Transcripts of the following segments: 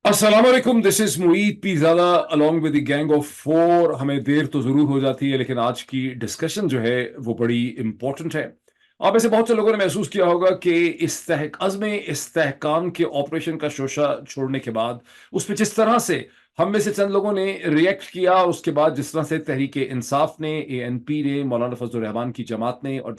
अस्सलाम वालेकुम, this is Moeed Pirzada along with the gang of four. हमें देर तो जरूर हो जाती है, लेकिन आज की डिस्कशन जो है वो बड़ी इंपॉर्टेंट है। आप ऐसे बहुत से लोगों ने महसूस किया होगा कि अज़्म इस्तेहकाम के ऑपरेशन का शोशा छोड़ने के बाद उस पर जिस तरह से हम में से चंद लोगों ने रिएक्ट किया, उसके बाद जिस तरह से तहरीक इंसाफ ने, ANP ने, मौलाना फजल रहमान की जमात ने और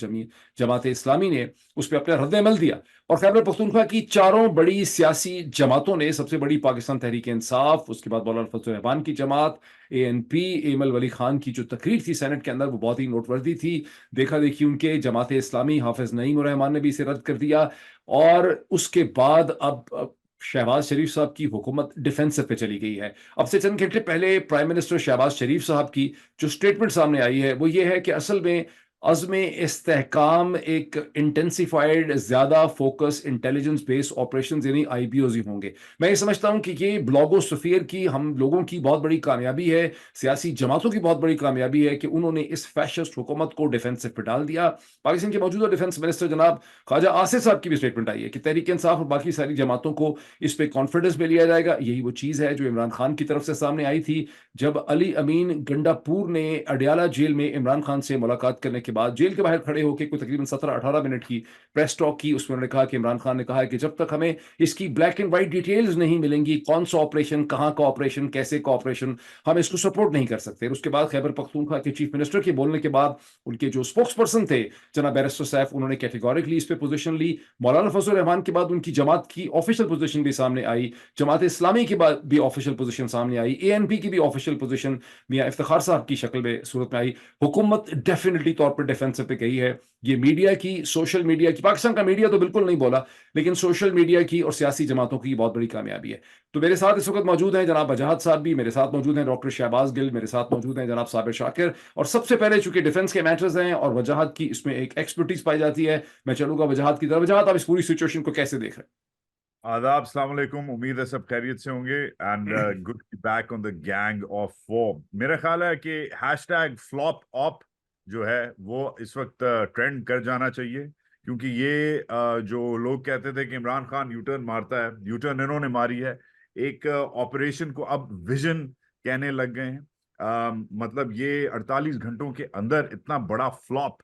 जमात इस्लामी ने उस पर अपना रद्द-ए-अमल दिया। और खैबर पख्तूनख्वा की चारों बड़ी सियासी जमातों ने, सबसे बड़ी पाकिस्तान तहरीक इंसाफ, उसके बाद मौलाना फजल रहमान की जमात, ANP, एमल वली खान की जो तकरीर थी सेनेट के अंदर वो बहुत ही नोटवर्दी थी। देखा देखी उनके जमात इस्लामी हाफिज नईम रहमान ने भी इसे रद्द कर दिया। और उसके बाद अब शहबाज शरीफ साहब की हुकूमत डिफेंसिव पे चली गई है। अब से चंद घंटे पहले प्राइम मिनिस्टर शहबाज शरीफ साहब की जो स्टेटमेंट सामने आई है वो ये है कि असल में अज़्म इस्तेहकाम एक इंटेंसिफाइड, ज्यादा फोकस, इंटेलिजेंस बेस्ड ऑपरेशन यानी IBOs ही होंगे। मैं ये समझता हूं कि ये ब्लॉगोस्फीयर की, हम लोगों की बहुत बड़ी कामयाबी है, सियासी जमातों की बहुत बड़ी कामयाबी है कि उन्होंने इस फैशिस्ट हुकूमत को डिफेंसिव पे डाल दिया। पाकिस्तान के मौजूदा डिफेंस मिनिस्टर जनाब ख्वाजा आसिफ साहब की भी स्टेटमेंट आई है कि तहरीक इंसाफ और बाकी सारी जमातों को इस पे कॉन्फिडेंस में लिया जाएगा। यही वो चीज है जो इमरान खान की तरफ से सामने आई थी, जब अली अमीन गंडापुर ने अडयाला जेल में इमरान खान से मुलाकात करने के बाद जेल के बाहर खड़े होकर कोई तकरीबन 17-18 मिनट की प्रेस टॉक की। उसमें उन्होंने कहा कि इमरान खान ने कहा है कि जब तक हमें इसकी ब्लैक एंड व्हाइट डिटेल्स नहीं मिलेंगी, कौन सा ऑपरेशन, कहां का ऑपरेशन, कैसे का ऑपरेशन, हम इसको सपोर्ट नहीं कर सकते। उसके बाद खैबर पख्तूनख्वा के चीफ मिनिस्टर के बोलने के बाद उनके जो स्पोक्स पर्सन थे जनाब बैरिस्टर सैफ, उन्होंने कैटेगोरिकली इस पे पोजीशन ली। मौलाना फजल रहमान के बाद उनकी जमात की ऑफिशियल पोजीशन भी सामने आई, जमात इस्लामी के बाद भी ऑफिशियल पोजीशन सामने आई, ANP की भी ऑफिशियल पोजीशन मियां इफ्तिखार साहब की शक्ल में सूरत में आई। हुकूमत डेफिनेटली तौर पर डिफेंसिव पे गई है। ये मीडिया की, सोशल मीडिया की, पाकिस्तान का मीडिया तो बिल्कुल नहीं बोला, लेकिन सोशल मीडिया की और सियासी जमातों की बहुत बड़ी कामयाबी है। तो मेरे साथ इस वक्त मौजूद हैं जनाब वजाहत साहब भी, मेरे साथ मौजूद हैं डॉक्टर शहबाज गिल, मेरे साथ मौजूद हैं जनाब साबिर शाकिर। और सबसे पहले चूंकि डिफेंस के मैटर्स हैं और वजाहत की इसमें एक एक्सपर्टीज पाई जाती है, मैं चलूंगा वजाहत की तरफ। वजाहत, आप इस पूरी सिचुएशन को कैसे देख रहे आदाब, अस्सलाम वालेकुम। उम्मीद है सब खैरियत से होंगे एंड हैं? Good back on the gang of four. मेरा ख्याल है कि हैशटैग फ्लॉप ऑप जो है वो इस वक्त ट्रेंड कर जाना चाहिए, क्योंकि ये जो लोग कहते थे कि इमरान खान यूटर्न मारता है, यूटर्न इन्होंने मारी है। एक ऑपरेशन को अब विजन कहने लग गए हैं। मतलब ये 48 घंटों के अंदर इतना बड़ा फ्लॉप।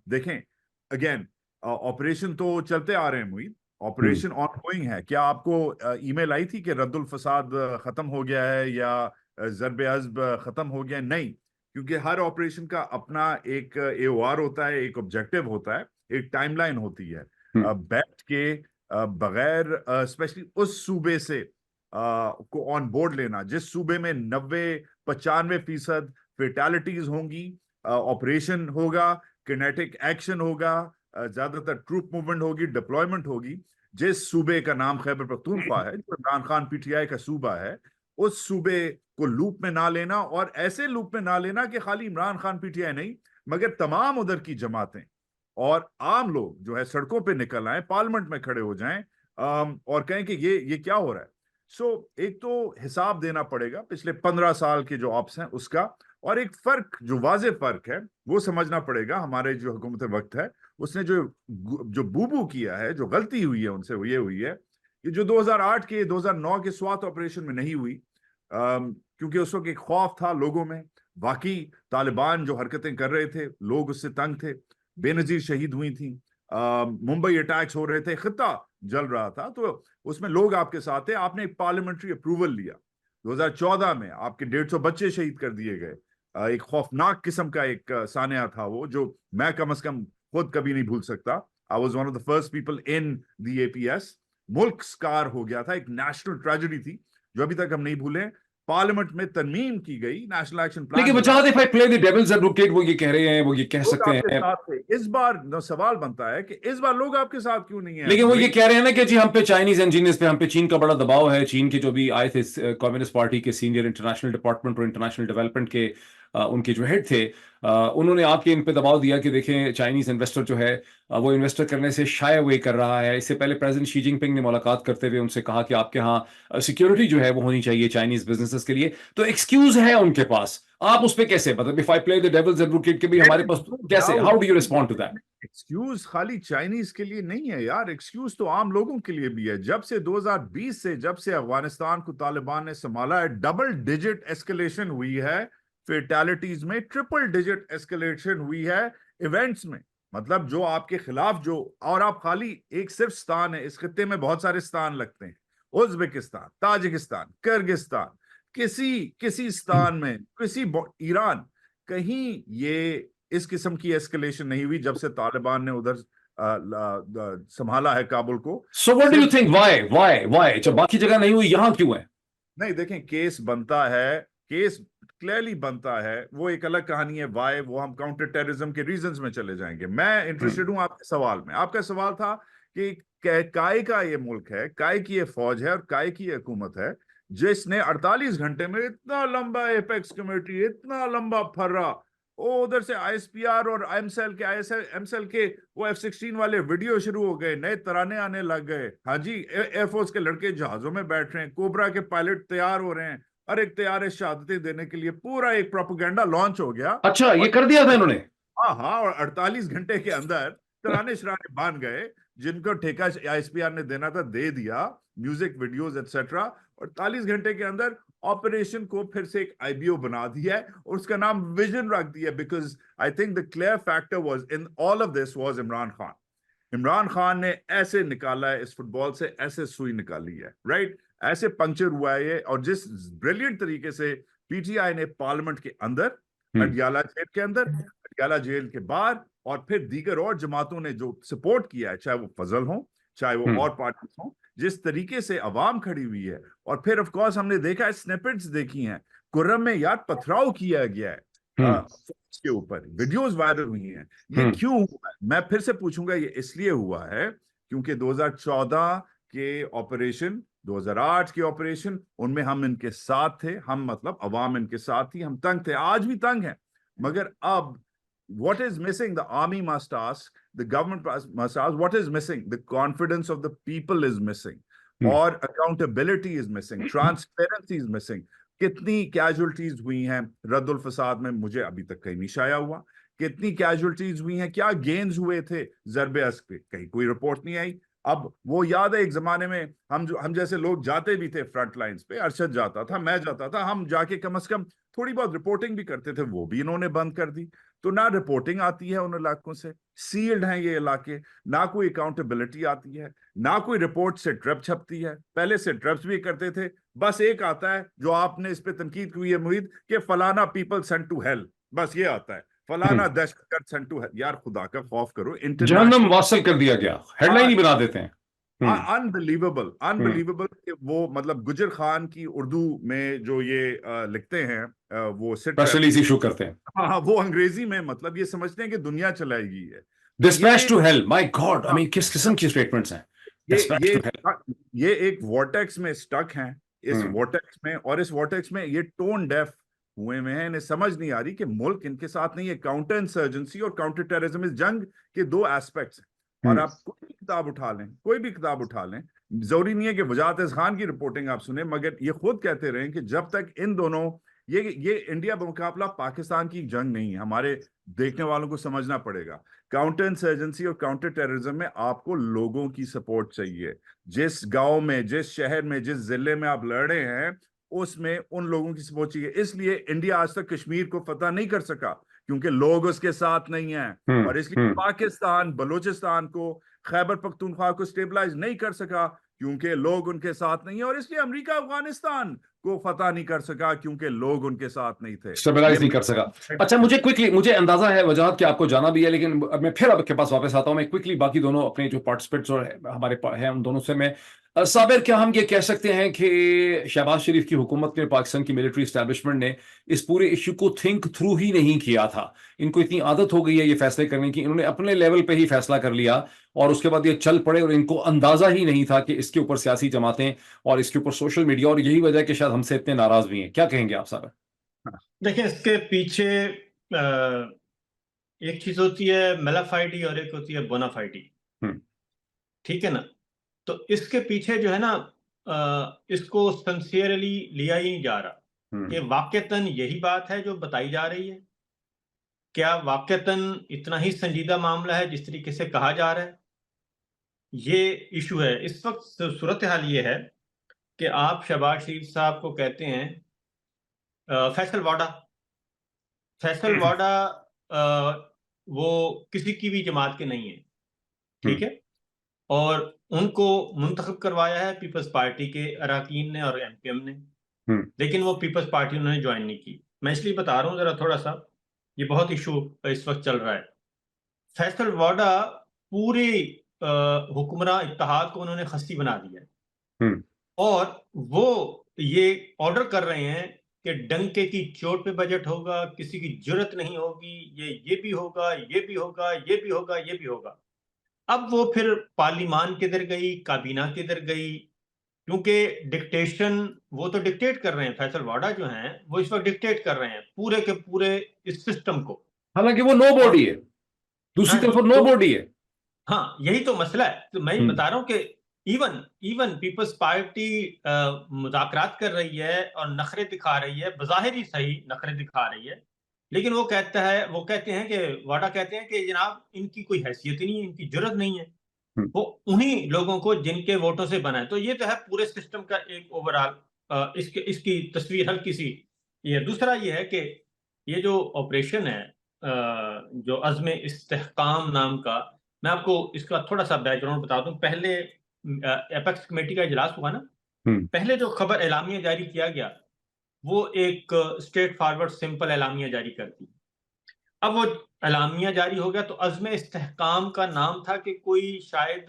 देखें, अगेन ऑपरेशन तो चलते आ रहे हैं मुईद, हम्म। ऑपरेशन ऑनगोइंग है। क्या आपको ईमेल आई थी कि रद्दुल फसाद खत्म हो गया है या जरबे अज़्ब खत्म हो गया है? नहीं, क्योंकि हर ऑपरेशन का अपना एक AOR होता है, एक ऑब्जेक्टिव होता है, एक टाइमलाइन होती है। हम्म। बैठ के बगैर स्पेशली उस सूबे से को ऑन बोर्ड लेना जिस सूबे में 90-95% फेटालिटीज होंगी, ऑपरेशन होगा, किनेटिक एक्शन होगा, ज्यादातर ट्रूप मूवमेंट होगी, डिप्लॉयमेंट होगी। जिस सूबे का नाम खैबर पख्तूनख्वा है, जो इमरान खान PTI का सूबा है, उस सूबे को लूप में ना लेना, और ऐसे लूप में ना लेना कि खाली इमरान खान PTI नहीं मगर तमाम उधर की जमातें और आम लोग जो है सड़कों पे निकल आए, पार्लियामेंट में खड़े हो जाएं, और कहें कि ये क्या हो रहा है। एक तो हिसाब देना पड़ेगा पिछले 15 साल के जो ऑप्स हैं उसका, और एक फर्क, जो वाजे फर्क है वो समझना पड़ेगा। हमारे जो हुकूमत वक्त है उसने जो जो बूबू किया है, जो गलती हुई है उनसे, वो ये हुई है कि जो 2008 के 2009 के स्वात ऑपरेशन में नहीं हुई, क्योंकि उस वक्त एक खौफ था लोगों में। बाकी तालिबान जो हरकतें कर रहे थे, लोग उससे तंग थे, बेनजीर शहीद हुई थी, मुंबई अटैक्स हो रहे थे, खिता जल रहा था, तो उसमें लोग आपके साथ थे। आपने एक पार्लियामेंट्री अप्रूवल लिया। 2014 में आपके 150 बच्चे शहीद कर दिए गए। एक खौफनाक किस्म का एक सानिया था वो, जो मैं कम से कम खुद कभी नहीं भूल सकता। I was one of the first people in the APS। मुल्क स्कार हो गया था, एक नेशनल ट्रेजेडी थी जो अभी तक हम नहीं भूले। पार्लियामेंट में तरमीम की गई, नेशनल एक्शन लेकिन प्लान वजाहत, बनाया, if I play the devil's advocate, वो ये कह रहे हैं, वो ये कह लोग सकते आपके हैं, साथ थे। इस बार सवाल बनता है कि इस बार लोग आपके साथ क्यों नहीं है लेकिन वो ये मुई? कह रहे हैं ना कि जी हम पे चाइनीज इंजीनियर्स पे, हम पे चीन का बड़ा दबाव है। चीन के जो भी आए थे कम्युनिस्ट पार्टी के सीनियर इंटरनेशनल डिपार्टमेंट और इंटरनेशनल डेवलपमेंट के उनके जो हेड थे, उन्होंने आके इन पे दबाव दिया कि देखें चाइनीज इन्वेस्टर जो है वो इन्वेस्टर करने से शाय अवे कर रहा है। इससे पहले प्रेसिडेंट शी जिनपिंग ने मुलाकात करते हुए उनसे कहा कि आपके यहाँ सिक्योरिटी जो है वो होनी चाहिए चाइनीज बिजनेसेस के लिए। तो एक्सक्यूज है उनके पास, आप उस पे कैसे, मतलब if I play the devil's advocate के भी हमारे पास कैसे, how do you respond to that? Excuse खाली चाइनीज के लिए नहीं है यार, एक्सक्यूज तो आम लोगों के लिए भी है। जब से 2020 से जब से अफगानिस्तान को तालिबान ने संभाला है, डबल डिजिट एस्केलेशन हुई है फेटालिटीज में, ट्रिपल डिजिट एस्केलेशन हुई है इवेंट्स में। मतलब जो आपके खिलाफ जो, और आप खाली एक सिर्फ स्थान है, इस खित्ते में बहुत सारे स्थान लगते हैं, उज्बेकिस्तान, ताजिकिस्तान, किर्गिस्तान, किसी किसी स्थान में, ईरान, कहीं ये इस किस्म की एस्केलेशन नहीं हुई जब से तालिबान ने उधर संभाला है काबुल को। So what do you think, why जब बाकी जगह नहीं हुई, यहां क्यों है? नहीं देखें, केस बनता है, केस क्लियरली बनता है, वो एक अलग कहानी है। वाई, वो हम काउंटर टेररिज्म के रीजंस में चले जाएंगे। मैं इंटरेस्टेड हूं आपके सवाल में। आपका सवाल था कि काय का ये मुल्क है, काय की ये फौज है और काय की ये हुकूमत है जिसने 48 घंटे में इतना लंबा एपेक्स कमेटी, इतना लंबा फर्रा, वो उधर से आईएसपीआर और एमसेल के एमसेल के वो F-16 वाले वीडियो शुरू हो गए, नए तराने आने लग गए। हाँ जी, एयरफोर्स के लड़के जहाजों में बैठ रहे हैं, कोबरा के पायलट तैयार हो रहे हैं, और एक तैयार है शहादतें देने के लिए। पूरा एक प्रोपेगेंडा लॉन्च हो गया। अच्छा, ये और कर दिया था इन्होंने? हाँ हाँ, और 48 घंटे के अंदर तराने शराने बांध गए, जिनको ठेका आईएसपीआर ने देना था दे दिया, म्यूजिक वीडियोस एक्सेट्रा। 48 घंटे के अंदर ऑपरेशन को फिर से एक आईबीओ बना दिया है और उसका नाम विजन रख दिया, because I think the clear factor was in all of this was Imran Khan. Imran Khan ने ऐसे निकाला है इस फुटबॉल से, ऐसे सुई निकाली है, राइट, ऐसे पंक्चर हुआ है ये। और जिस ब्रिलियंट तरीके से पीटीआई ने पार्लियामेंट के अंदर, अडयाला जेल के अंदर, अडयाला जेल के बाहर, और फिर दीगर और जमातों ने जो सपोर्ट किया है, चाहे वो फजल हो, चाहे वो और पार्टीज हो, जिस तरीके से अवाम खड़ी हुई है। और फिर ऑफ कोर्स हमने देखा है, स्निपेट्स देखी हैं, कुर्रम में यार पथराव किया गया है के ऊपर, वीडियोस वायरल हुई हैं। ये क्यों हुआ है? मैं फिर से पूछूंगा, ये इसलिए हुआ है क्योंकि 2014 के ऑपरेशन, 2008 के ऑपरेशन, उनमें हम इनके साथ थे, हम मतलब अवाम इनके साथ थी, हम तंग थे, आज भी तंग हैं। मगर अब what is missing? The army must ask, the government must ask, what is missing? The confidence of the people is missing, और accountability is missing, transparency is missing. कितनी कैजुअलिटीज हुई हैं रद्दुल फसाद में, मुझे अभी तक कहीं नहीं शाया हुआ। कितनी कैजुअलिटीज हुई हैं, क्या गेन्स हुए थे ज़रबे अस्क पे, कहीं कोई रिपोर्ट नहीं आई। अब वो याद है एक जमाने में हम जैसे लोग जाते भी थे फ्रंट लाइंस पे, अरशद जाता था, मैं जाता था, हम जाके कम से कम थोड़ी बहुत रिपोर्टिंग भी करते थे, वो भी इन्होंने बंद कर दी। तो ना रिपोर्टिंग आती है उन इलाकों से, सील्ड हैं ये इलाके, ना कोई अकाउंटेबिलिटी आती है, ना कोई रिपोर्ट से ट्रप छपती है। पहले से ट्रप्स भी करते थे, बस एक आता है जो आपने इस पे तनकीद की है मुहीद, कि फलाना पीपल सेंट टू हेल, बस ये आता है, फलाना दहशतगर्द सेंट टू हेल। यार खुदा का खौफ करो, जहन्नम इंटरनेशनल वासल कर दिया गया, हेडलाइन ही बना देते हैं। Unbelievable, unbelievable. वो मतलब गुजर खान की उर्दू में जो ये लिखते हैं, वो सिट प्रेस रिलीज इशू करते हैं। हाँ, वो अंग्रेजी में मतलब ये समझते हैं कि दुनिया चलाएगी है। Dispatch to hell, my god, I mean किस किस्म की स्टेटमेंट्स हैं? ये डिस्पैच ये टू हेल। ये एक वॉर्टेक्स में स्टक हैं, इस वॉर्टेक्स में, और इस वॉर्टेक्स में ये टोन डेफ हुए हुए हैं। इन्हें समझ नहीं आ रही कि मुल्क इनके साथ नहीं है। काउंटर इंसर्जेंसी और काउंटर टेररिज्म, इस जंग के दो एस्पेक्ट्स हैं। और आप कोई भी किताब उठा लें, कोई भी किताब उठा लें, जरूरी नहीं है कि वजाहत खान की रिपोर्टिंग आप सुने, मगर ये खुद कहते रहे कि जब तक इन दोनों, ये इंडिया मुकाबला पाकिस्तान की जंग नहीं है, हमारे देखने वालों को समझना पड़ेगा। काउंटर इंसर्जेंसी और काउंटर टेररिज्म में आपको लोगों की सपोर्ट चाहिए। जिस गांव में, जिस शहर में, जिस जिले में आप लड़ रहे हैं, उसमें उन लोगों की सपोर्ट चाहिए। इसलिए इंडिया आज तक कश्मीर को फतह नहीं कर सका, क्योंकि लोग उसके साथ नहीं हैं। और इसलिए पाकिस्तान बलूचिस्तान को, खैबर पख्तूनख्वा को स्टेबलाइज नहीं कर सका, क्योंकि लोग उनके साथ नहीं है। और इसलिए अमेरिका अफगानिस्तान को फतह नहीं कर सका, क्योंकि लोग उनके साथ नहीं थे, स्टेबलाइज नहीं कर सका। अच्छा, मुझे अंदाजा है वजह कि आपको जाना भी है, लेकिन मैं फिर आपके पास वापस आता हूं। मैं क्विकली बाकी दोनों अपने जो पार्टिसिपेंट्स और हमारे हैं उन दोनों से मैं, साबिर, क्या हम ये कह सकते हैं कि शहबाज शरीफ की हुकूमत ने, पाकिस्तान की मिलिट्री एस्टैब्लिशमेंट ने इस पूरे इश्यू को थिंक थ्रू ही नहीं किया था? इनको इतनी आदत हो गई है ये फैसले करने की, इन्होंने अपने लेवल पे ही फैसला कर लिया और उसके बाद ये चल पड़े, और इनको अंदाजा ही नहीं था कि इसके ऊपर सियासी जमातें और इसके ऊपर सोशल मीडिया, और यही वजह कि शायद हमसे इतने नाराज भी हैं। क्या कहेंगे आप साबिर? देखिए, इसके पीछे एक चीज होती है मेलाफाइडी और एक होती है बोनाफाइडी, ठीक है ना? तो इसके पीछे जो है ना, इसको सिंसियरली लिया ही नहीं जा रहा। कि वाकईतन यही बात है जो बताई जा रही है? क्या वाकईतन इतना ही संजीदा मामला है जिस तरीके से कहा जा रहा है? ये इशू है। इस वक्त सूरत हाल ये है कि आप शहबाज शरीफ साहब को कहते हैं फैसल वाडा। फैसल वाडा वो किसी की भी जमात के नहीं है, ठीक है? और उनको मुंतखब करवाया है पीपल्स पार्टी के अरकान ने और एमपीएम ने, लेकिन वो पीपल्स पार्टी उन्होंने ज्वाइन नहीं की। मैं इसलिए बता रहा हूँ जरा थोड़ा सा, ये बहुत इशू इस वक्त चल रहा है। फैसल वाडा पूरे हुक्मरान इत्तेहाद को उन्होंने खस्ती बना दिया है और वो ये ऑर्डर कर रहे हैं कि डंके की चोट पे बजट होगा, किसी की जरूरत नहीं होगी, ये भी होगा, ये भी होगा, ये भी होगा, ये भी होगा। अब वो फिर पार्लिमान किधर गई, काबीना किधर गई? क्योंकि डिक्टेशन वो तो डिक्टेट कर रहे हैं, फैसल वाडा जो हैं वो इस वक्त डिक्टेट कर रहे हैं पूरे के पूरे इस सिस्टम को। हालांकि वो नो बॉडी है, दूसरी हाँ तरफ जी, वो नो तो बॉडी है। हाँ, यही तो मसला है। तो मैं ये बता रहा हूँ कि इवन इवन पीपल्स पार्टी मुज़ाकरात कर रही है और नखरे दिखा रही है, बज़ाहिर ही सही नखरे दिखा रही है, लेकिन वो कहते हैं कि वाडा कहते हैं कि जनाब इनकी कोई हैसियत ही नहीं है, इनकी जरूरत नहीं है, वो उन्हीं लोगों को जिनके वोटों से बना है। तो ये तो है पूरे सिस्टम का एक ओवरऑल इसकी तस्वीर हल्की सी। ये दूसरा ये है कि ये जो ऑपरेशन है जो अज़्म इस्तेहकाम नाम का, मैं आपको इसका थोड़ा सा बैकग्राउंड बता दूं। पहले एपेक्स कमेटी का इजलास हुआ ना, पहले जो खबर एलामिया जारी किया गया वो एक स्ट्रेट फॉरवर्ड सिंपल एलामिया जारी करती। अब वो एलामिया जारी हो गया तो अज़्म इस्तेहकाम का नाम था कि कोई शायद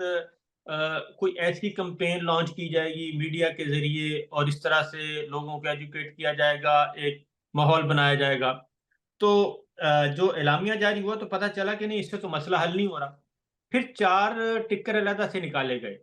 कोई ऐसी कैंपेन लॉन्च की जाएगी मीडिया के जरिए और इस तरह से लोगों को एजुकेट किया जाएगा, एक माहौल बनाया जाएगा। तो जो एलामिया जारी हुआ तो पता चला कि नहीं, इससे तो मसला हल नहीं हो रहा। फिर 4 टिक्कर अलहदा से निकाले गए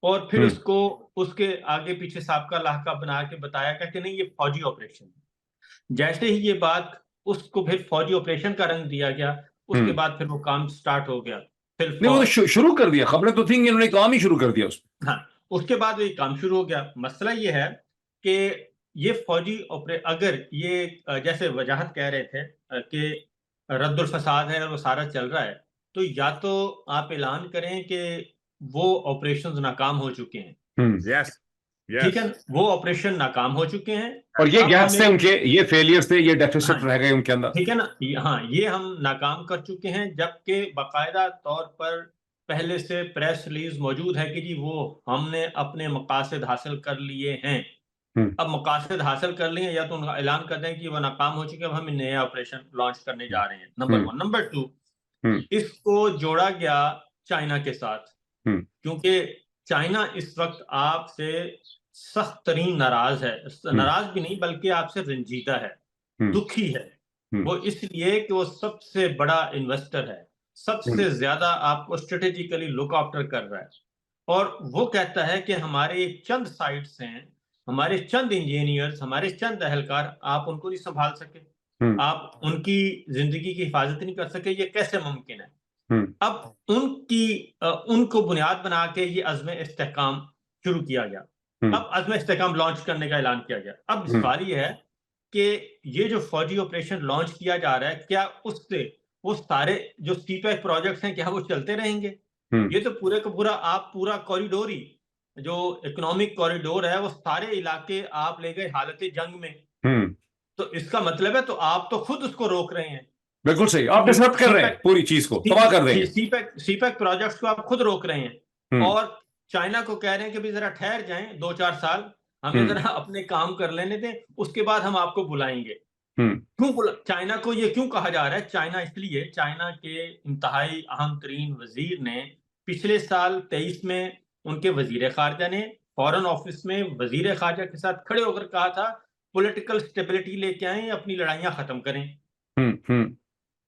और फिर उसको उसके आगे पीछे साबका लाहका बना के बताया गया कि नहीं ये फौजी ऑपरेशन है। जैसे ही ये बात उसको फिर फौजी ऑपरेशन का रंग दिया गया, उसके बाद फिर वो काम स्टार्ट हो गया। फिर नहीं, वो तो शुरू कर दिया, खबरें तो थी, इन्होंने काम ही शुरू कर दिया उसमें। हाँ, उसके बाद ये काम शुरू हो गया। मसला ये है कि ये फौजी अगर ये जैसे वजाहत कह रहे थे कि रद्दुल फसाद है और वो सारा चल रहा है, तो या तो आप ऐलान करें कि वो ऑपरेशंस नाकाम हो चुके हैं, यस ठीक है यस ना? वो ऑपरेशन नाकाम हो चुके हैं और ये अब गैप्स थे हमें उनके, ये फेलियर्स थे, ये हाँ, डेफिसिट रह गए उनके अंदर। ठीक है ना? हाँ, ये हम नाकाम कर चुके हैं, जबकि बाकायदा तौर पर पहले से प्रेस रिलीज मौजूद है कि जी वो हमने अपने मकासद हासिल कर लिए हैं। अब मकासद हासिल कर लिए हैं, या तो उनका ऐलान कर दें कि वो नाकाम हो चुके हैं, अब हम नया ऑपरेशन लॉन्च करने जा रहे हैं, नंबर 1। नंबर 2, इसको जोड़ा गया चाइना के साथ, क्योंकि चाइना इस वक्त आपसे सख्त तरीन नाराज है, नाराज भी नहीं बल्कि आपसे रंजीदा है, दुखी है। वो इसलिए कि वो सबसे बड़ा इन्वेस्टर है, सबसे ज्यादा आपको स्ट्रेटेजिकली लुक आफ्टर कर रहा है, और वो कहता है कि हमारे चंद साइट्स हैं, हमारे चंद इंजीनियर्स, हमारे चंद अहलकार, आप उनको नहीं संभाल सके, आप उनकी जिंदगी की हिफाजत नहीं कर सके, ये कैसे मुमकिन है? अब उनको बुनियाद बना के ये अज़्म इस्तेहकाम शुरू किया गया। अब अज़्म इस्तेहकाम लॉन्च करने का ऐलान किया गया। अब सवाल ये है कि ये जो फौजी ऑपरेशन लॉन्च किया जा रहा है, क्या उससे वो सारे जो सीपैक प्रोजेक्ट्स हैं, क्या वो चलते रहेंगे? ये तो पूरे का पूरा आप पूरा कॉरिडोर ही, जो इकोनॉमिक कॉरिडोर है, वो सारे इलाके आप ले गए हालत जंग में। तो इसका मतलब है तो आप तो खुद उसको रोक रहे हैं। बिल्कुल सही, आप डिसरप्ट कर रहे हैं, पूरी चीज को तबाह कर देंगे। सीपैक प्रोजेक्ट्स को आप खुद रोक रहे हैं और चाइना को कह रहे हैं कि भी जरा ठहर जाएं 2-4 साल, हमें जरा अपने काम कर लेने दें, उसके बाद हम आपको बुलाएंगे। चाइना को ये क्यों कहा जा रहा है? चाइना इसलिए, चाइना के इंतहाई अहम तरीन वजीर ने पिछले साल 23 में उनके वजीर खारजा ने फॉरेन ऑफिस में वजीर खारजा के साथ खड़े होकर कहा था पॉलिटिकल स्टेबिलिटी लेके आए, अपनी लड़ाइयां खत्म करें।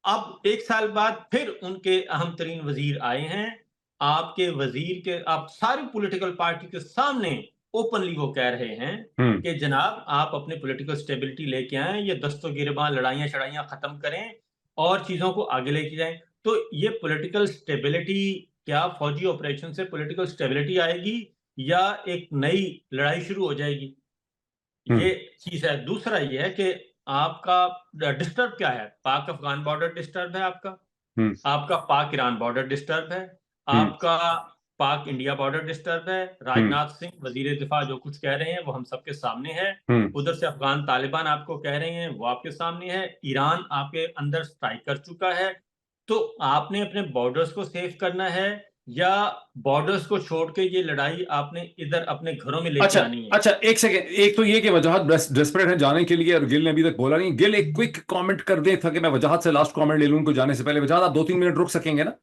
अब 1 साल बाद फिर उनके अहम तरीन वजीर आए हैं, आपके वजीर के आप सारी पॉलिटिकल पार्टी के सामने ओपनली वो कह रहे हैं कि जनाब आप अपने पॉलिटिकल स्टेबिलिटी लेके आए, ये दस्तों गिरबां लड़ाइयां शड़ाइयां खत्म करें और चीजों को आगे लेके जाएं। तो ये पॉलिटिकल स्टेबिलिटी, क्या फौजी ऑपरेशन से पॉलिटिकल स्टेबिलिटी आएगी या एक नई लड़ाई शुरू हो जाएगी? ये चीज है। दूसरा ये है कि आपका डिस्टर्ब क्या है, पाक अफगान बॉर्डर डिस्टर्ब है आपका, आपका पाक ईरान बॉर्डर डिस्टर्ब है, आपका पाक इंडिया बॉर्डर डिस्टर्ब है, राजनाथ सिंह वजीर दिफा जो कुछ कह रहे हैं वो हम सबके सामने है, उधर से अफगान तालिबान आपको कह रहे हैं वो आपके सामने है, ईरान आपके अंदर स्ट्राइक कर चुका है। तो आपने अपने बॉर्डर्स को सेव करना है या बॉर्डर्स को छोड़ के ये लड़ाई आपने इधर अपने घरों में लेके आनी है? अच्छा, एक सेकेंड, एक तो ये कि वजाहत डेस्परेट है जाने के लिए और गिल ने अभी तक बोला नहीं। गिल एक क्विक कमेंट कर दे था कि मैं वजाहत से लास्ट कमेंट ले लूं उनको जाने से पहले। वजाहत आप 2-3 मिनट रुक सकेंगे ना?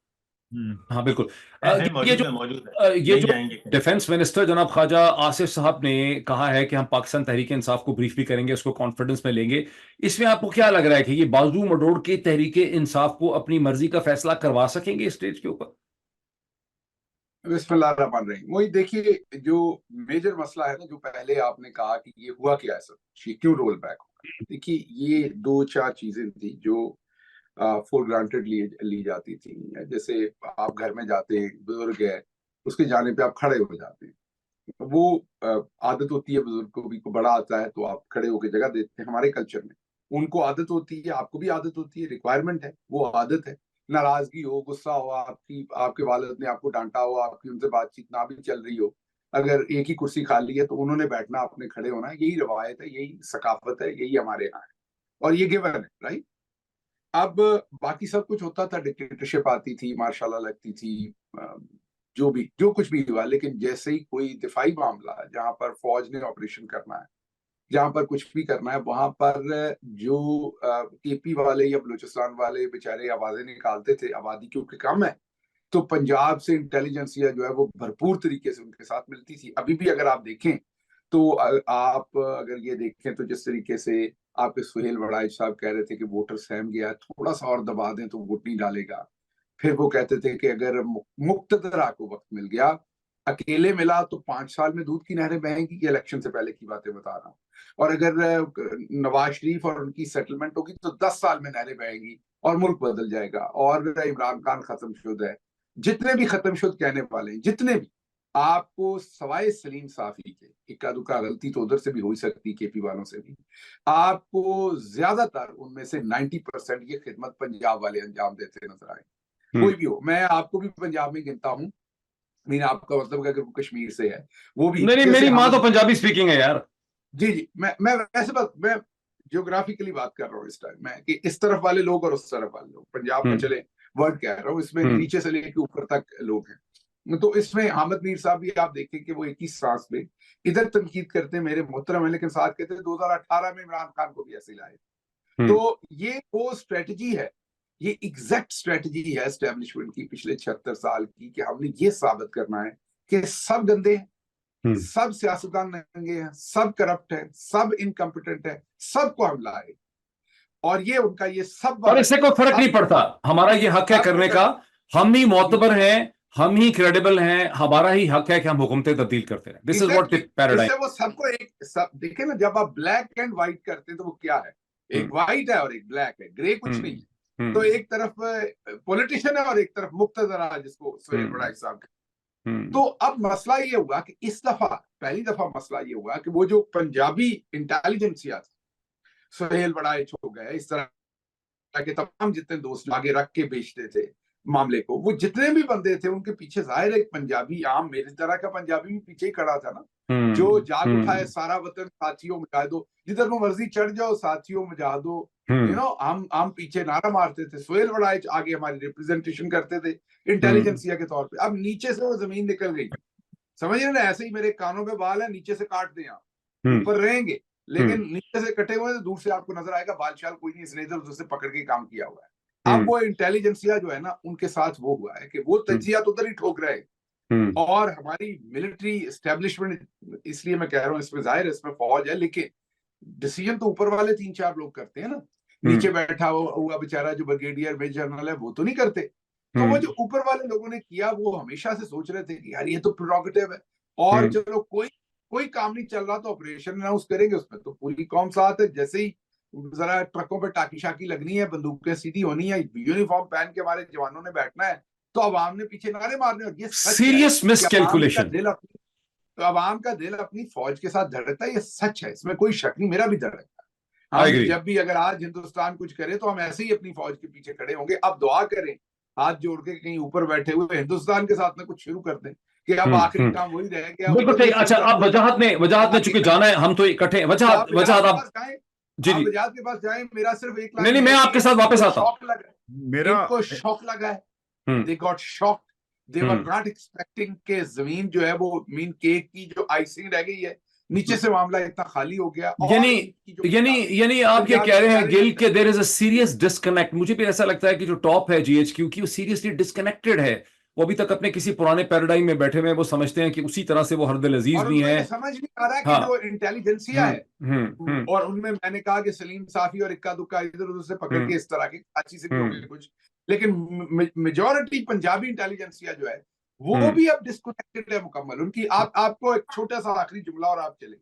हाँ बिल्कुल। मौजूद ये नहीं जो जाएंगे। डिफेंस मिनिस्टर जनाब ख्वाजा आसिफ साहब ने कहा है कि हम पाकिस्तान तहरीक इंसाफ को ब्रीफ भी करेंगे, उसको कॉन्फिडेंस में लेंगे, इसमें आपको क्या लग रहा है कि ये बाजू मडोड़ के तहरीक इंसाफ को अपनी मर्जी का फैसला करवा सकेंगे स्टेज के ऊपर? बिस्मिल्लाहिर्रहमानिर्रहीम। वही देखिए, जो मेजर मसला है ना, जो पहले आपने कहा कि ये हुआ क्या है, सब क्यों रोल बैक होगा। देखिए, ये 2-4 चीजें थी जो फॉर ग्रांटेड ली जाती थी। जैसे आप घर में जाते हैं, बुजुर्ग है, उसके जाने पे आप खड़े हो जाते हैं। वो आदत होती है, बुजुर्ग को भी को बड़ा आता है तो आप खड़े होकर जगह देते हैं। हमारे कल्चर में उनको आदत होती है, आपको भी आदत होती है, रिक्वायरमेंट है, वो आदत है। नाराजगी हो, गुस्सा हो, आपके वालिद ने आपको डांटा हो, आपकी उनसे बातचीत ना भी चल रही हो, अगर एक ही कुर्सी खाली है तो उन्होंने बैठना, आपने खड़े होना। यही रवायत है, यही सकाफत है, यही हमारे यहाँ है और ये गिवन है, राइट। अब बाकी सब कुछ होता था, डिक्टेटरशिप आती थी, मार्शल लॉ लगती थी, जो कुछ भी हुआ। लेकिन जैसे ही कोई दिफाई मामला है, जहां पर फौज ने ऑपरेशन करना है, जहां पर कुछ भी करना है, वहां पर जो केपी वाले या बलूचिस्तान वाले बेचारे आवाजें निकालते थे, आबादी क्योंकि कम है, तो पंजाब से इंटेलिजेंसिया जो है वो भरपूर तरीके से उनके साथ मिलती थी। अभी भी अगर आप देखें तो आप अगर ये देखें तो जिस तरीके से आपके सुहेल वड़ाइच साहब कह रहे थे कि वोटर सहम गया, थोड़ा सा और दबा दें तो वोट नहीं डालेगा। फिर वो कहते थे कि अगर मुक्तदरा को वक्त मिल गया, अकेले मिला तो 5 साल में दूध की नहरें बहेंगी। ये इलेक्शन से पहले की बातें बता रहा हूँ। और अगर नवाज शरीफ और उनकी सेटलमेंट होगी तो 10 साल में नहरें बहेंगी और मुल्क बदल जाएगा। और इमरान खान खत्म शुदा है। जितने भी खत्म शुद कहने वाले, जितने भी, आपको सवाए सलीम साफी के, इक्का दुक्का गलती तो उधर से भी हो ही सकती, केपी वालों से भी, आपको ज्यादातर उनमें से 90% ये खिदमत पंजाब वाले अंजाम देते नजर आए। कोई भी हो, मैं आपको भी पंजाब में गिनता हूँ। मीन आपका मतलब अगर वो कश्मीर से है, वो भी नहीं, मेरी माँ तो पंजाबी स्पीकिंग है यार। जी, मैं वैसे बात, मैं जियोग्राफिकली बात कर रहा हूँ इस टाइम में, कि इस तरफ वाले लोग और उस तरफ वाले लोग, पंजाब में चले वर्ड कह रहा हूँ, इसमें नीचे से लेकर ऊपर तक लोग हैं। तो इसमें हामिद मीर साहब भी आप देखें कि वो एक ही सांस में इधर तनकीद करते हैं, मेरे मोहतरम है, लेकिन साथ कहते हैं 2018 में इमरान खान को भी ऐसे लाए। तो ये वो स्ट्रेटजी है, ये एग्जैक्ट स्ट्रेटजी है एस्टेब्लिशमेंट की पिछले 76 साल की, कि हमने ये साबित करना है कि सब गंदे हैं, सब सियासतदान नंगे हैं, सब करप्ट है, सब इनकम्पिटेंट है, सबको हम लाए। और ये उनका ये सब, और इससे कोई फर्क नहीं पड़ता, हमारा ये हक है करने का, हम ही मोतबर हैं, हम ही क्रेडिबल हैं, हमारा ही हक है कि हम हुकूमतें तब्दील करते हैं। This is what the paradigm. वो सबको एक सब देखे ना, जब आप ब्लैक एंड व्हाइट करते हैं तो वो क्या है, एक व्हाइट है और एक ब्लैक है, ग्रे कुछ नहीं है। तो एक तरफ पॉलिटिशियन है और एक तरफ मुक्तदरा, जिसको सुहेल वड़ाइच साहब। तो अब मसला ये हुआ कि इस दफा, पहली दफा मसला ये हुआ कि वो जो पंजाबी इंटेलिजेंसिया थी, सुहेल वड़ाइच हो गए, इस तरह के तमाम जितने दोस्त आगे रख के बेचते थे मामले को, वो जितने भी बंदे थे उनके पीछे जाहिर एक पंजाबी, आम मेरे तरह का पंजाबी भी पीछे ही खड़ा था ना, जो जाग उठाए सारा वतन साथियों मुजाहिदो, जिधर वो मर्जी चढ़ जाओ साथियों मुजाहिदो, यू नो, हम पीछे नारा मारते थे। सुहेल वड़ाइच आगे हमारी रिप्रेजेंटेशन करते थे इंटेलिजेंसिया के तौर पे। अब नीचे से वो जमीन निकल गई, समझ रहे ना, ऐसे ही मेरे कानों पे बाल है, नीचे से काट दें आप, ऊपर रहेंगे लेकिन नीचे से कटे हुए, तो दूर से आपको नजर आएगा बाल शाल कोई नहीं, इसने इधर उधर से पकड़ के काम किया हुआ है। अब वो इंटेलिजेंसिया जो है ना, उनके साथ वो हुआ है कि वो तजिया तो उधर ही ठोक रहे हैं। और हमारी मिलिट्री एस्टेब्लिशमेंट, इसलिए मैं कह रहा हूँ, इसमें जाहिर है इसमें फौज है, लेकिन डिसीजन तो ऊपर वाले 3-4 लोग करते हैं ना। नीचे बैठा हुआ बेचारा जो ब्रिगेडियर मेजर जनरल है, वो तो नहीं करते। तो वो जो ऊपर वाले लोगों ने किया, वो हमेशा से सोच रहे थे कि यार ये तो प्रेरोगेटिव है, और चलो कोई काम नहीं चल रहा तो ऑपरेशन अनाउंस करेंगे, उसमें तो पूरी कौम साथ है। जैसे ही जरा ट्रकों पे टाकी शाकी लगनी है, बंदूकें सीधी होनी है, यूनिफॉर्म पहन के हमारे जवानों ने बैठना है, तो अवाम ने पीछे नारे मारने। और ये सीरियस मिसकैलकुलेशन, तो अवाम का दिल अपनी फौज के साथ धड़कता है, ये सच है, इसमें कोई शक नहीं, मेरा भी धड़कता है। हम जब भी अगर आज हिंदुस्तान कुछ करे तो हम ऐसे ही अपनी फौज के पीछे खड़े होंगे। अब दुआ करें, हाथ जोड़ के कहीं ऊपर बैठे हुए हिंदुस्तान के साथ में कुछ शुरू कर दें कि अब आखिरी काम वही रह गया। बिल्कुल सही। अच्छा, अब वजाहत में चूंकि जाना है, हम तो इकट्ठे वजाहत आप जी जी वजाहत के पास जाएं। मेरा सिर्फ एक लाइन नहीं, मैं आपके साथ वापस आता हूँ। इनको शौक लगा है, they got shocked, they were not expecting के जमीन जो है वो मीन केक की जो आइसिंग रह गई है, नीचे से मामला इतना खाली हो गया। यानी आप ये कह रहे हैं गिल के there is a serious disconnect. मुझे भी ऐसा लगता है कि जो टॉप है जीएचक्यू की, वो सीरियसली डिस्कनेक्टेड है। वो अभी तक अपने किसी पुराने पैराडाइम में बैठे हुए हैं। वो समझते हैं कि उसी तरह से वो हरदिल अजीज नहीं है। समझ नहीं आ रहा है कि जो इंटेलिजेंसिया है, और उनमें मैंने कहा कि सलीम साफी और इक्का दुक्का इधर उधर से पकड़ के इस तरह की अच्छी से भी होंगे कुछ, लेकिन मेजॉरिटी पंजाबी इंटेलिजेंसिया जो है वो भी अब डिस्कनेक्टेड है मुकम्मल उनकी। आपको एक छोटा सा आखिरी जुमला और आप चले,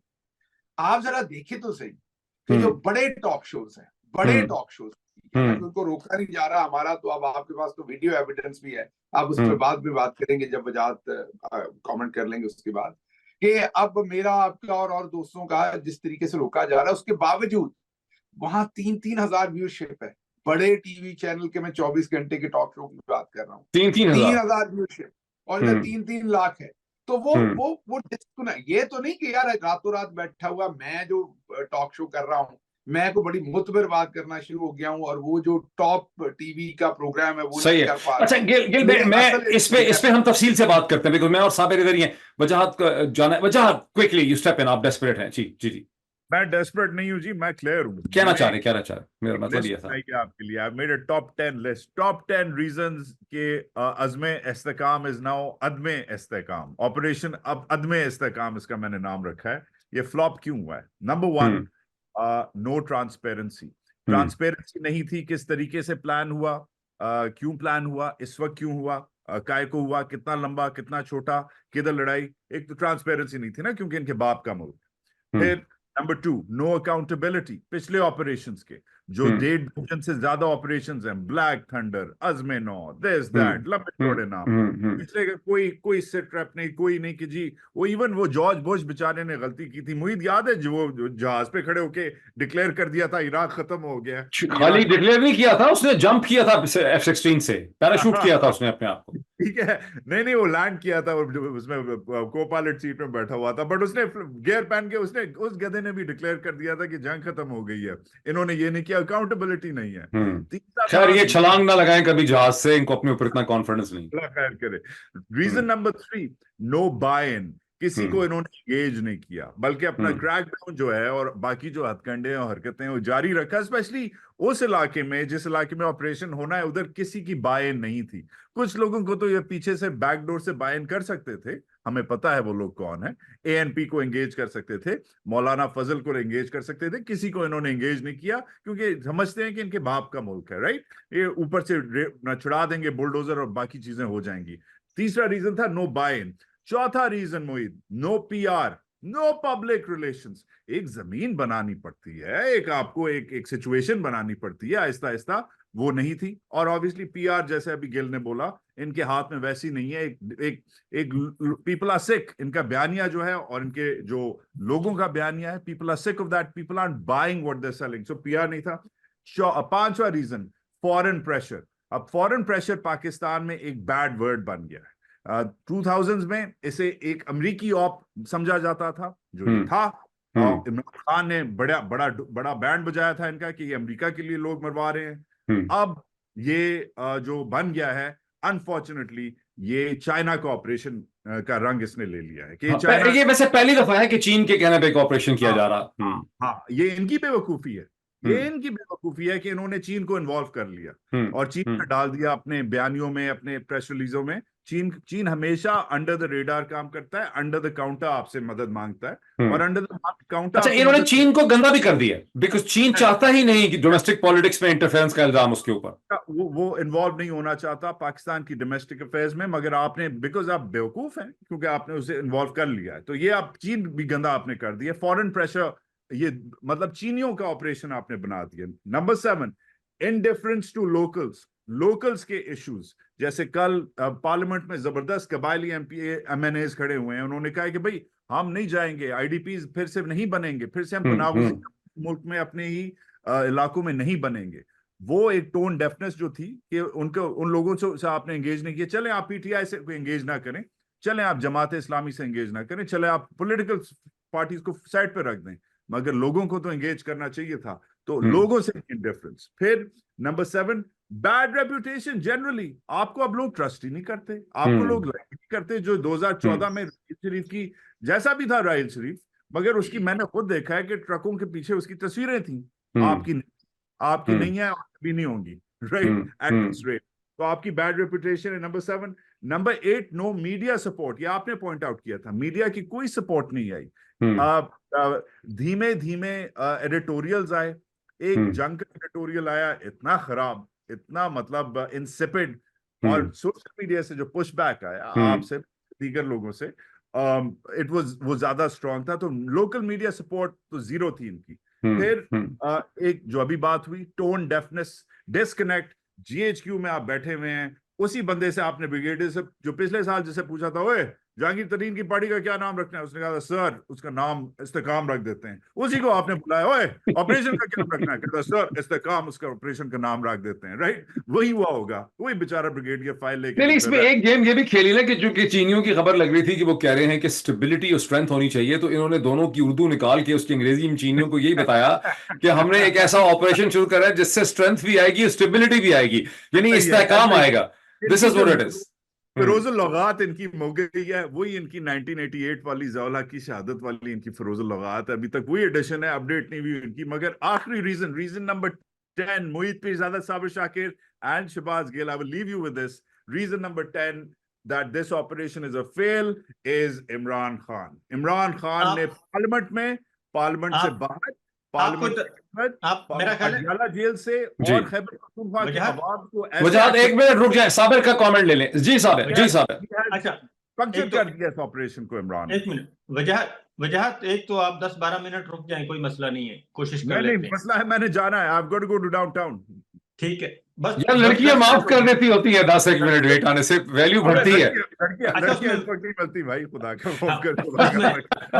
आप जरा देखें तो सही कि जो बड़े टॉक शोज हैं, बड़े टॉक शोज, उनको रोका नहीं जा रहा हमारा, तो अब आपके पास तो वीडियो एविडेंस भी है, आप उस पर बाद में बात करेंगे जब वजाहत कमेंट कर लेंगे उसके बाद, कि अब मेरा आपका और दोस्तों का जिस तरीके से रोका जा रहा है, उसके बावजूद वहां 3,000 व्यूअरशिप है। बड़े टीवी चैनल के, मैं 24 घंटे के टॉक शो की बात कर रहा हूँ, 3,000 व्यूअरशिप और इधर 3-3 लाख है। तो वो डिस्कनेक्ट, ये तो नहीं कि यार रातों रात बैठा हुआ मैं जो टॉक शो कर रहा हूँ, मैं को बड़ी मुतबर बात करना शुरू हो गया हूँ और वो जो टॉप टीवी का प्रोग्राम है वो सही नहीं है। कर पा अच्छा गिल मैं इस पे हम तफसील से बात करते हैं, बिकॉज मैं और साबिर इधर ही हैं। वजाहत जाना, वजाहत क्विकली यू स्टेप इन, आप डेस्परेट हैं। जी जी जी। मैं डेस्परेट नहीं हूँ जी, मैं क्लियर हूँ। कहना चाह रहे मेरा मतलब ये था आपके लिए I made a top 10 list, top 10 reasons के अज़्मे इस्तेकाम इज नाउ अदमे इस्तेकाम, ऑपरेशन अब अदमे इस्तेकाम इसका मैंने नाम रखा है। ये फ्लॉप क्यों हुआ है? Number 1, no transparency. ट्रांसपेरेंसी नहीं थी, किस तरीके से प्लान हुआ, क्यों प्लान हुआ, इस वक्त क्यों हुआ, काय को हुआ, कितना लंबा कितना छोटा, किधर लड़ाई, एक तो ट्रांसपेरेंसी नहीं थी ना, क्योंकि इनके बाप का मुल्क। फिर नंबर 2, नो अकाउंटेबिलिटी। पिछले ऑपरेशंस के जो 1.5 डजन से ज्यादा ऑपरेशंस हैं, ब्लैक थंडर, अज़्मे नौ, दिस दैट, लंबे चौड़े नाम, पिछले कोई सिट रैप नहीं, कोई नहीं कि जी वो इवन वो जॉर्ज बुश बेचारे ने गलती की थी, मुझे याद है जो वो जहाज पे खड़े होके डिक्लेयर कर दिया था इराक खत्म हो गया। खाली डिक्लेयर नहीं किया था उसने, जंप किया था F-16 से, पैराशूट किया था उसने अपने आप को। ठीक है, नहीं वो लैंड किया था, उसमें को पायलट सीट में बैठा हुआ था, बट उसने गियर पहन के उसने, उस गधे ने भी डिक्लेयर कर दिया था कि जंग खत्म हो गई है। इन्होंने ये नहीं किया, अकाउंटेबिलिटी नहीं है। खैर ये छलांग ना लगाएं कभी जहाज से, इनको अपने ऊपर इतना कॉन्फिडेंस नहीं। खैर करे। रीजन नंबर 3, नो बाय इन। किसी को इन्होंने एंगेज नहीं किया, बल्कि अपना क्रैकडाउन जो है और बाकी जो हथकंडे और हरकतें वो जारी रखा, स्पेशली उस इलाके में जिस इलाके में ऑपरेशन होना है, उधर किसी की बाय इन नहीं थी। कुछ लोगों को तो ये पीछे से बैकडोर से बाय इन कर सकते थे, हमें पता है वो लोग कौन है। ANP को एंगेज कर सकते थे, मौलाना फजल को एंगेज कर सकते थे, किसी को इन्होंने एंगेज नहीं किया, क्योंकि समझते हैं कि इनके बाप का मुल्क है, राइट। ये ऊपर से छुड़ा देंगे बुलडोजर और बाकी चीजें हो जाएंगी। तीसरा रीजन था नो बाय इन। चौथा reason Mohit, no PR, no public relations. एक जमीन बनानी पड़ती है, एक आपको एक सिचुएशन बनानी पड़ती है आहिस्ता आहिस्ता, वो नहीं थी। और ऑब्वियसली PR, जैसे अभी गिल ने बोला, इनके हाथ में वैसी नहीं है। एक पीपल आर सिक, इनका बयानिया जो है और इनके जो लोगों का बयानिया है, people are sick of that, people are buying what they selling. So PR नहीं था। पांचवा रीजन, फॉरेन प्रेशर। अब फॉरेन प्रेशर पाकिस्तान में एक बैड वर्ड बन गया है। 2000s में इसे एक अमरीकी ऑप समझा जाता था, जो ये था। इमरान खान ने बड़ा बैंड बजाया था इनका कि ये अमेरिका के लिए लोग मरवा रहे हैं। अब ये जो बन गया है, अनफॉर्चुनेटली ये चाइना का ऑपरेशन का रंग इसने ले लिया है कि चाइना, ये वैसे पहली दफा है कि चीन के कहने पे ऑपरेशन किया जा रहा। हाँ, ये इनकी बेवकूफी है। ये इनकी बेवकूफी है कि इन्होंने चीन को इन्वॉल्व कर लिया और चीन का डाल दिया अपने बयानियों में, अपने प्रेस रिलीजों में। चीन हमेशा अंडर द रेडार काम करता है, अंडर द काउंटर आपसे मदद मांगता है और अंडर द काउंटर। अच्छा, इन्होंने चीन को गंदा भी कर दिया, बिकॉज चीन चाहता ही नहीं कि डोमेस्टिक पॉलिटिक्स में इंटरफेरेंस का इल्जाम उसके ऊपर, वो इन्वॉल्व नहीं होना चाहता पाकिस्तान की डोमेस्टिक अफेयर्स में, मगर आपने, बिकॉज आप बेवकूफ हैं, क्योंकि आपने उसे इन्वॉल्व कर लिया है, तो ये आप चीन भी गंदा आपने कर दिया। फॉरेन प्रेशर, ये मतलब चीनियों का ऑपरेशन आपने बना दिया। नंबर 7, इनडिफरेंस टू लोकल्स के इश्यूज। जैसे कल पार्लियामेंट में जबरदस्त कबायली MNAs खड़े हुए हैं, उन्होंने कहा कि भाई हम नहीं जाएंगे, आईडीपीज फिर से नहीं बनेंगे, फिर से हम पनाह मुल्क में अपने ही इलाकों में नहीं बनेंगे। वो एक टोन डेफनेस जो थी कि उनको उन लोगों से आपने एंगेज नहीं किया। चले आप पीटीआई से एंगेज ना करें, चले आप जमात इस्लामी से एंगेज ना करें, चले आप पॉलिटिकल पार्टीज को साइड पे रख दें, मगर लोगों को तो एंगेज करना चाहिए था। तो लोगों से डिफरेंस। फिर नंबर 7, बैड रेपुटेशन जनरली। आपको अब लोग ट्रस्ट ही नहीं करते, आपको लोग लाइक नहीं करते। जो 2014 में राहिल शरीफ की, जैसा भी था राहिल शरीफ, मगर उसकी मैंने खुद देखा है कि ट्रकों के पीछे उसकी तस्वीरें थी। आपकी नहीं है और कभी नहीं होंगी, राइट, एट दिस रेट। तो आपकी बैड रेपुटेशन है number 7। Number 8, no media support. ये आपने पॉइंट आउट किया था, मीडिया की कोई सपोर्ट नहीं आई। धीमे धीमे एडिटोरियल्स आए। एक जंग का एडिटोरियल आया, इतना खराब, इतना मतलब इंसिपिड, और सोशल मीडिया से जो पुश बैक आया आपसे, दीगर लोगों से, वो ज्यादा स्ट्रांग था। तो लोकल मीडिया सपोर्ट तो जीरो थी इनकी। फिर एक जो अभी बात हुई, टोन डेफनेस, डिस्कनेक्ट। जीएचक्यू में आप बैठे हुए हैं, उसी बंदे से आपने ब्रिगेडियर से जो पिछले साल जिसे पूछा था, ओए जहांगीर तरीन की पार्टी का क्या नाम रखना है, उसने कहा था सर उसका नाम इस्तेकाम रख देते हैं। उसी को आपने बुलाया, ओए ऑपरेशन का क्या रखना है, कहता सर इस्तेकाम, उसका ऑपरेशन का नाम रख देते हैं, राइट। वही हुआ होगा, वही बेचारा ब्रिगेडियर फाइल लेके। नहीं, इसमें एक गेम ये भी खेली ना कि चूंकि चीनियों की खबर लग रही थी कि वो कह रहे हैं कि स्टेबिलिटी और स्ट्रेंथ होनी चाहिए, तो इन्होंने दोनों की उर्दू निकाल के उसकी अंग्रेजी में चीनियों को यही बताया कि हमने एक ऐसा ऑपरेशन शुरू करा है जिससे स्ट्रेंथ भी आएगी, स्टेबिलिटी भी आएगी, यानी इस्तेकाम आएगा। This is what it is. फिरोजुल लौगात इनकी हो गई है, वही इनकी 1988 वाली जौला की शहादत वाली इनकी फिरोजुल लौगात है। अभी तक वही एडिशन है, अपडेट नहीं हुई इनकी। मगर आखिरी reason number 10, Mohit Pirzada, Sabir Shakir and Shahbaz Gill, I will leave you with this. Reason number 10 that this operation is a fail is Imran Khan. Imran Khan ने पार्लियामेंट से बाहर, पार्लियामेंट जेल से और खैबर पख्तूनख्वा के अवाम को वजाहत, एक मिनट रुक जाए, साबिर का कमेंट ले लें। जी साबिर, जी साबिर। अच्छा, पंक्चर कर दिया इस ऑपरेशन को इमरान। एक मिनट वजाहत, एक तो आप 10-12 मिनट रुक जाएं, कोई मसला नहीं है, कोशिश कर लेते हैं। मसला है, मैंने जाना है, I've got to go to downtown। ठीक है, बस यार लड़कियां माफ कर देती होती है, 10-1 मिनट वेट आने से वैल्यू बढ़ती है। लड़कियां नहीं मिलती भाई, खुदा का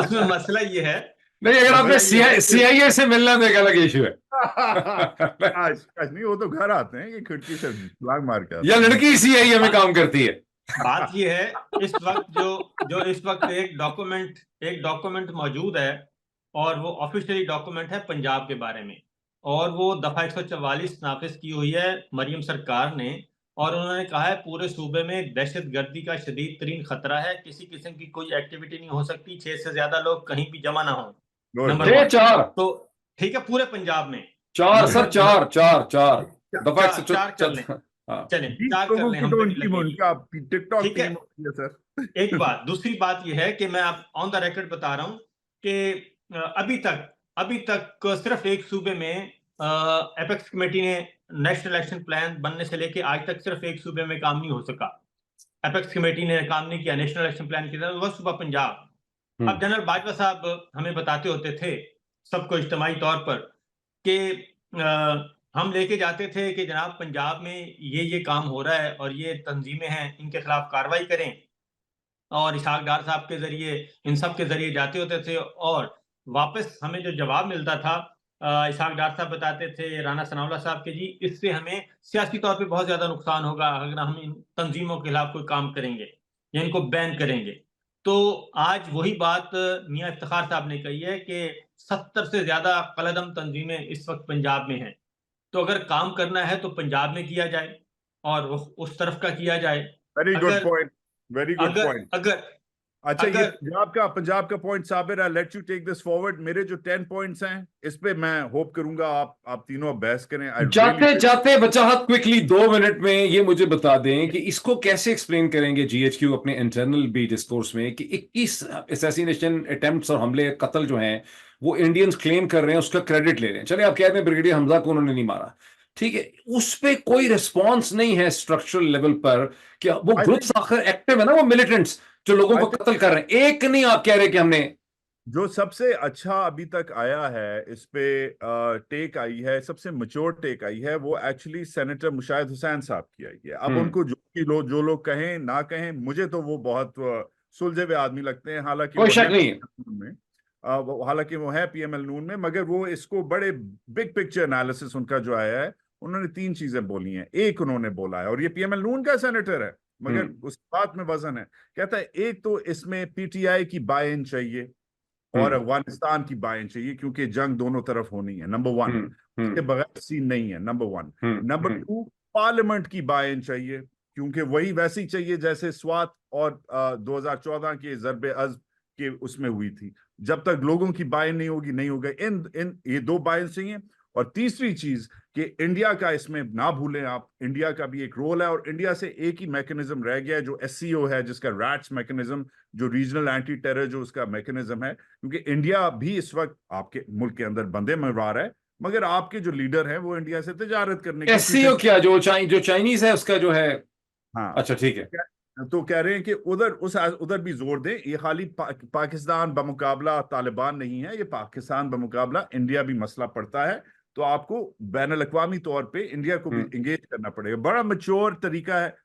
उसमें मसला ये है, नहीं, अगर आपने सीआईए से मिलना तो एक अलग इशू है। नहीं, वो तो घर आते हैं, ये खिड़की से लाग मार के, या लड़की सीआईए में काम करती है। बात ये है, इस वक्त जो इस वक्त एक डॉक्यूमेंट मौजूद है, और वो ऑफिशियली डॉक्यूमेंट है पंजाब के बारे में, और वो दफा 144 नाफिज की हुई है मरियम सरकार ने, और उन्होंने कहा है पूरे सूबे में दहशतगर्दी का शदीद तरीन खतरा है, किसी किस्म की कोई एक्टिविटी नहीं हो सकती, 6 से ज्यादा लोग कहीं भी जमा ना हो। नंबर 4 तो ठीक है, पूरे पंजाब में 4 सर, 4 दफा 144 चलें, 4 कर लें हम, ठीक है सर। एक बात, दूसरी बात यह है कि मैं आप ऑन द रिकॉर्ड बता रहा हूं कि अभी तक सिर्फ एक सूबे में एपेक्स कमेटी ने नेशनल एक्शन प्लान बनने से लेके आज तक सिर्फ एक सूबे में काम नहीं हो सका। एपेक्स कमेटी ने काम नहीं किया नेशनल एक्शन प्लान की तरह, वह सूबा पंजाब। अब जनरल बाजवा साहब हमें बताते होते थे सबको इज्तिमाई तौर पर कि हम लेके जाते थे कि जनाब पंजाब में ये काम हो रहा है और ये तंजीमें हैं, इनके खिलाफ कार्रवाई करें, और इसहाक डार साहब के जरिए, इन सब के जरिए जाते होते थे, और वापस हमें जो जवाब मिलता था, इसहाक डार साहब बताते थे, राना सनाउल्लाह साहब के, जी इससे हमें सियासी तौर पे बहुत ज्यादा नुकसान होगा अगर हम इन तंजीमों के खिलाफ कोई काम करेंगे या इनको बैन करेंगे। तो आज वही बात मियां इफ्तिखार साहब ने कही है कि 70 से ज्यादा कलदम तंजीमें इस वक्त पंजाब में हैं, तो अगर काम करना है तो पंजाब में किया जाए और उस तरफ का किया जाए। Very good point, very good point. अच्छा, ये पंजाब का point Sabir, I let you take this forward. मेरे जो 10 पॉइंट्स हैं इस पे मैं होप करूंगा आप तीनों बहस करें। जाते वजाहत क्विकली 2 मिनट में ये मुझे बता दें कि इसको कैसे एक्सप्लेन करेंगे जीएचक्यू अपने इंटरनल भी डिस्कोर्स में कि 21 असैसिनेशन अटेम्प्ट्स और हमले कत्ल जो हैं वो इंडियंस क्लेम कर रहे हैं, उसका क्रेडिट ले रहे हैं। चले आप कहते हैं ब्रिगेडियर हमजा को उन्होंने नहीं मारा, ठीक है, उस पे कोई रिस्पॉन्स नहीं है स्ट्रक्चरल लेवल पर कि वो ग्रुप्स आखिर एक्टिव है ना, वो मिलिटेंट्स जो लोगों को कत्ल कर रहे हैं। एक नहीं आप कह रहे कि हमने, जो सबसे अच्छा अभी तक आया है इस पे टेक आई है, सबसे मैच्योर टेक आई है, वो एक्चुअली सेनेटर मुशाहिद हुसैन साहब की आई है। अब उनको जो लोग कहें ना कहें, मुझे तो वो बहुत सुलझे हुए आदमी लगते हैं, हालांकि कोई वो शक है नहीं है। में हालांकि वो है पीएमएल नून में, मगर वो इसको बड़े बिग पिक्चर एनालिसिस उनका जो आया है, उन्होंने 3 चीजें बोली हैं। एक उन्होंने बोला है, और ये पीएमएल नून का सेनेटर है, मगर उस बात में वजन है, कहता है एक तो इसमें पीटीआई की बाय इन चाहिए और अफगानिस्तान की बाय इन चाहिए, क्योंकि जंग दोनों तरफ होनी है, नंबर 1। उसके बगैर सीन नहीं है, नंबर 1। नंबर 2, पार्लियामेंट की बाय इन चाहिए, क्योंकि वही वैसी चाहिए जैसे स्वात और 2014 के ज़रबे अज़्ब के उसमें हुई थी। जब तक लोगों की बाय नहीं होगी, नहीं होगा। इन ये 2 बाय इन चाहिए। और तीसरी चीज कि इंडिया का इसमें ना भूलें आप, इंडिया का भी एक रोल है, और इंडिया से एक ही मैकेनिज्म रह गया है जो एससीओ है, जिसका रैट्स मैकेनिज्म, जो रीजनल एंटी टेरर जो उसका मैकेनिज्म है, क्योंकि इंडिया भी इस वक्त आपके मुल्क के अंदर बंदे मरवा रहा है, मगर आपके जो लीडर हैं वो इंडिया से तिजारत करने की एससीओ क्या, जो चाइनीज है उसका जो है? हाँ, अच्छा ठीक है। तो कह रहे हैं कि उधर भी जोर दें। ये खाली पाकिस्तान बमुकाबला तालिबान नहीं है, ये पाकिस्तान बमुकाबला इंडिया भी मसला पड़ता है। तो आपको बैनुल अक़वामी तौर पे इंडिया को भी इंगेज करना पड़ेगा। बड़ा मैच्योर तरीका है।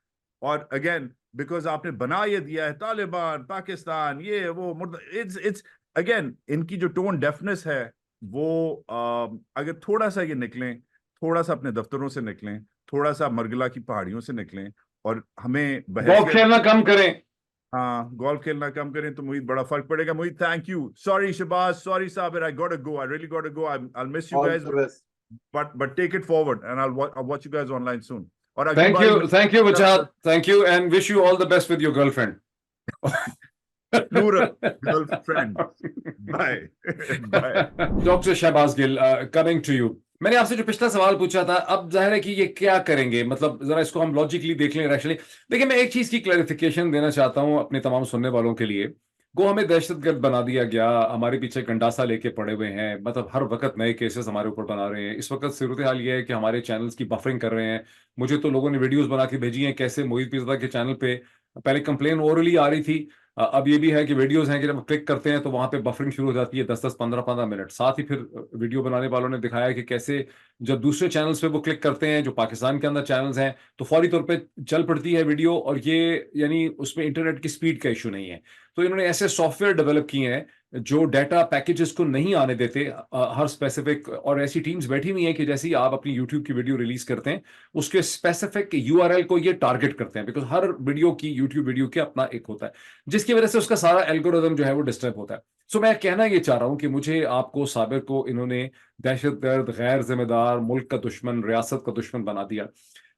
और अगेन बिकॉज आपने बना ये दिया है तालिबान पाकिस्तान ये वो, इट्स अगेन इनकी जो टोन डेफनेस है वो अगर थोड़ा सा ये निकलें, थोड़ा सा अपने दफ्तरों से निकलें, थोड़ा सा मरगला की पहाड़ियों से निकलें, और हमें गोल्फ खेलना कम करें। हाँ, गोल्फ खेलना कम करें तो मोहित बड़ा फर्क पड़ेगा। Mohit, thank you. Sorry Shahbaz, sorry Sabir, I got to go, I really got to go. I'll miss you guys, but take it forward and I'll watch you guys online soon. और अगली थैंक बारी you Wajahat, thank you and wish you all the best with your girlfriend. plural girlfriend. Bye. Bye. Doctor Shahbaz Gill, coming to you. मैंने आपसे जो पिछला सवाल पूछा था, अब जाहिर है कि ये क्या करेंगे, मतलब जरा इसको हम लॉजिकली देख लें, रैशनली देखिए। मैं एक चीज की क्लैरिफिकेशन देना चाहता हूं अपने तमाम सुनने वालों के लिए। को हमें दहशतगर्द बना दिया गया, हमारे पीछे गंडासा लेके पड़े हुए हैं, मतलब हर वक्त नए केसेस हमारे ऊपर बना रहे हैं। इस वक्त सूरत हाल ये है कि हमारे चैनल्स की बफरिंग कर रहे हैं। मुझे तो लोगों ने वीडियोस बना के भेजी हैं कैसे मोहित पीरज़ादा के चैनल पे पहले कंप्लेन ओरली आ रही थी, अब ये भी है कि वीडियोस हैं कि जब क्लिक करते हैं तो वहां पे बफरिंग शुरू हो जाती है 10-10, 15-15 मिनट। साथ ही फिर वीडियो बनाने वालों ने दिखाया कि कैसे जब दूसरे चैनल्स पे वो क्लिक करते हैं जो पाकिस्तान के अंदर चैनल्स हैं तो फौरी तौर पे चल पड़ती है वीडियो, और ये यानी उसमें इंटरनेट की स्पीड का इशू नहीं है। तो इन्होंने ऐसे सॉफ्टवेयर डेवलप किए हैं जो डाटा पैकेजेस को नहीं आने देते हर स्पेसिफिक, और ऐसी टीम्स बैठी हुई हैं कि जैसे ही आप अपनी यूट्यूब की वीडियो रिलीज करते हैं उसके स्पेसिफिक यूआरएल को ये टारगेट करते हैं, बिकॉज हर वीडियो की यूट्यूब वीडियो के अपना एक होता है, जिसकी वजह से उसका सारा एल्गोरिदम जो है वो डिस्टर्ब होता है। सो मैं कहना ये चाह रहा हूं कि मुझे, आपको, साबिर को इन्होंने दहशतगर्द, गैर जिम्मेदार, मुल्क का दुश्मन, रियासत का दुश्मन बना दिया।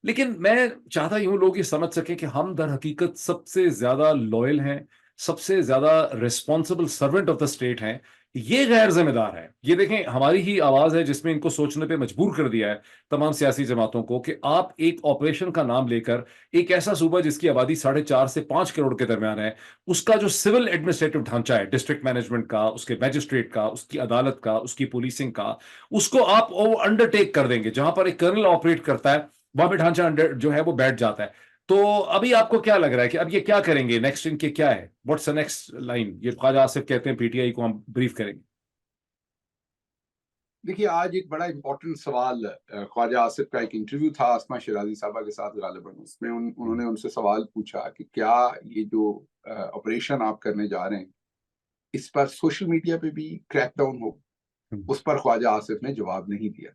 लेकिन मैं चाहता यूं लोग ये समझ सके कि हम दर हकीकत सबसे ज्यादा लॉयल हैं, सबसे ज्यादा responsible servant of the state हैं। ये गैर जिम्मेदार है। ये देखें, हमारी ही आवाज है जिसमें इनको सोचने पे मजबूर कर दिया है तमाम सियासी जमातों को कि आप एक ऑपरेशन का नाम लेकर एक ऐसा सूबा जिसकी आबादी 4.5 से 5 करोड़ के दरमियान है, उसका जो सिविल एडमिनिस्ट्रेटिव ढांचा है, डिस्ट्रिक्ट मैनेजमेंट का, उसके मैजिस्ट्रेट का, उसकी अदालत का, उसकी पुलिसिंग का, उसको आप अंडरटेक कर देंगे। जहां पर एक कर्नल ऑपरेट करता है वहां पे ढांचा जो है वो बैठ जाता है। तो अभी आपको क्या लग रहा है कि अब ये क्या करेंगे, नेक्स्ट इनके क्या है, व्हाट्स द नेक्स्ट लाइन? ये ख्वाजा आसिफ कहते हैं पीटीआई को हम ब्रीफ करेंगे। देखिए, आज एक बड़ा इंपॉर्टेंट सवाल, ख्वाजा आसिफ का एक इंटरव्यू था आसमा शिराजी साहबा के साथ गालिबन, उसमें उन्होंने उनसे सवाल पूछा कि क्या ये जो ऑपरेशन आप करने जा रहे हैं इस पर सोशल मीडिया पे भी क्रैकडाउन हो। उस पर ख्वाजा आसिफ ने जवाब नहीं दिया,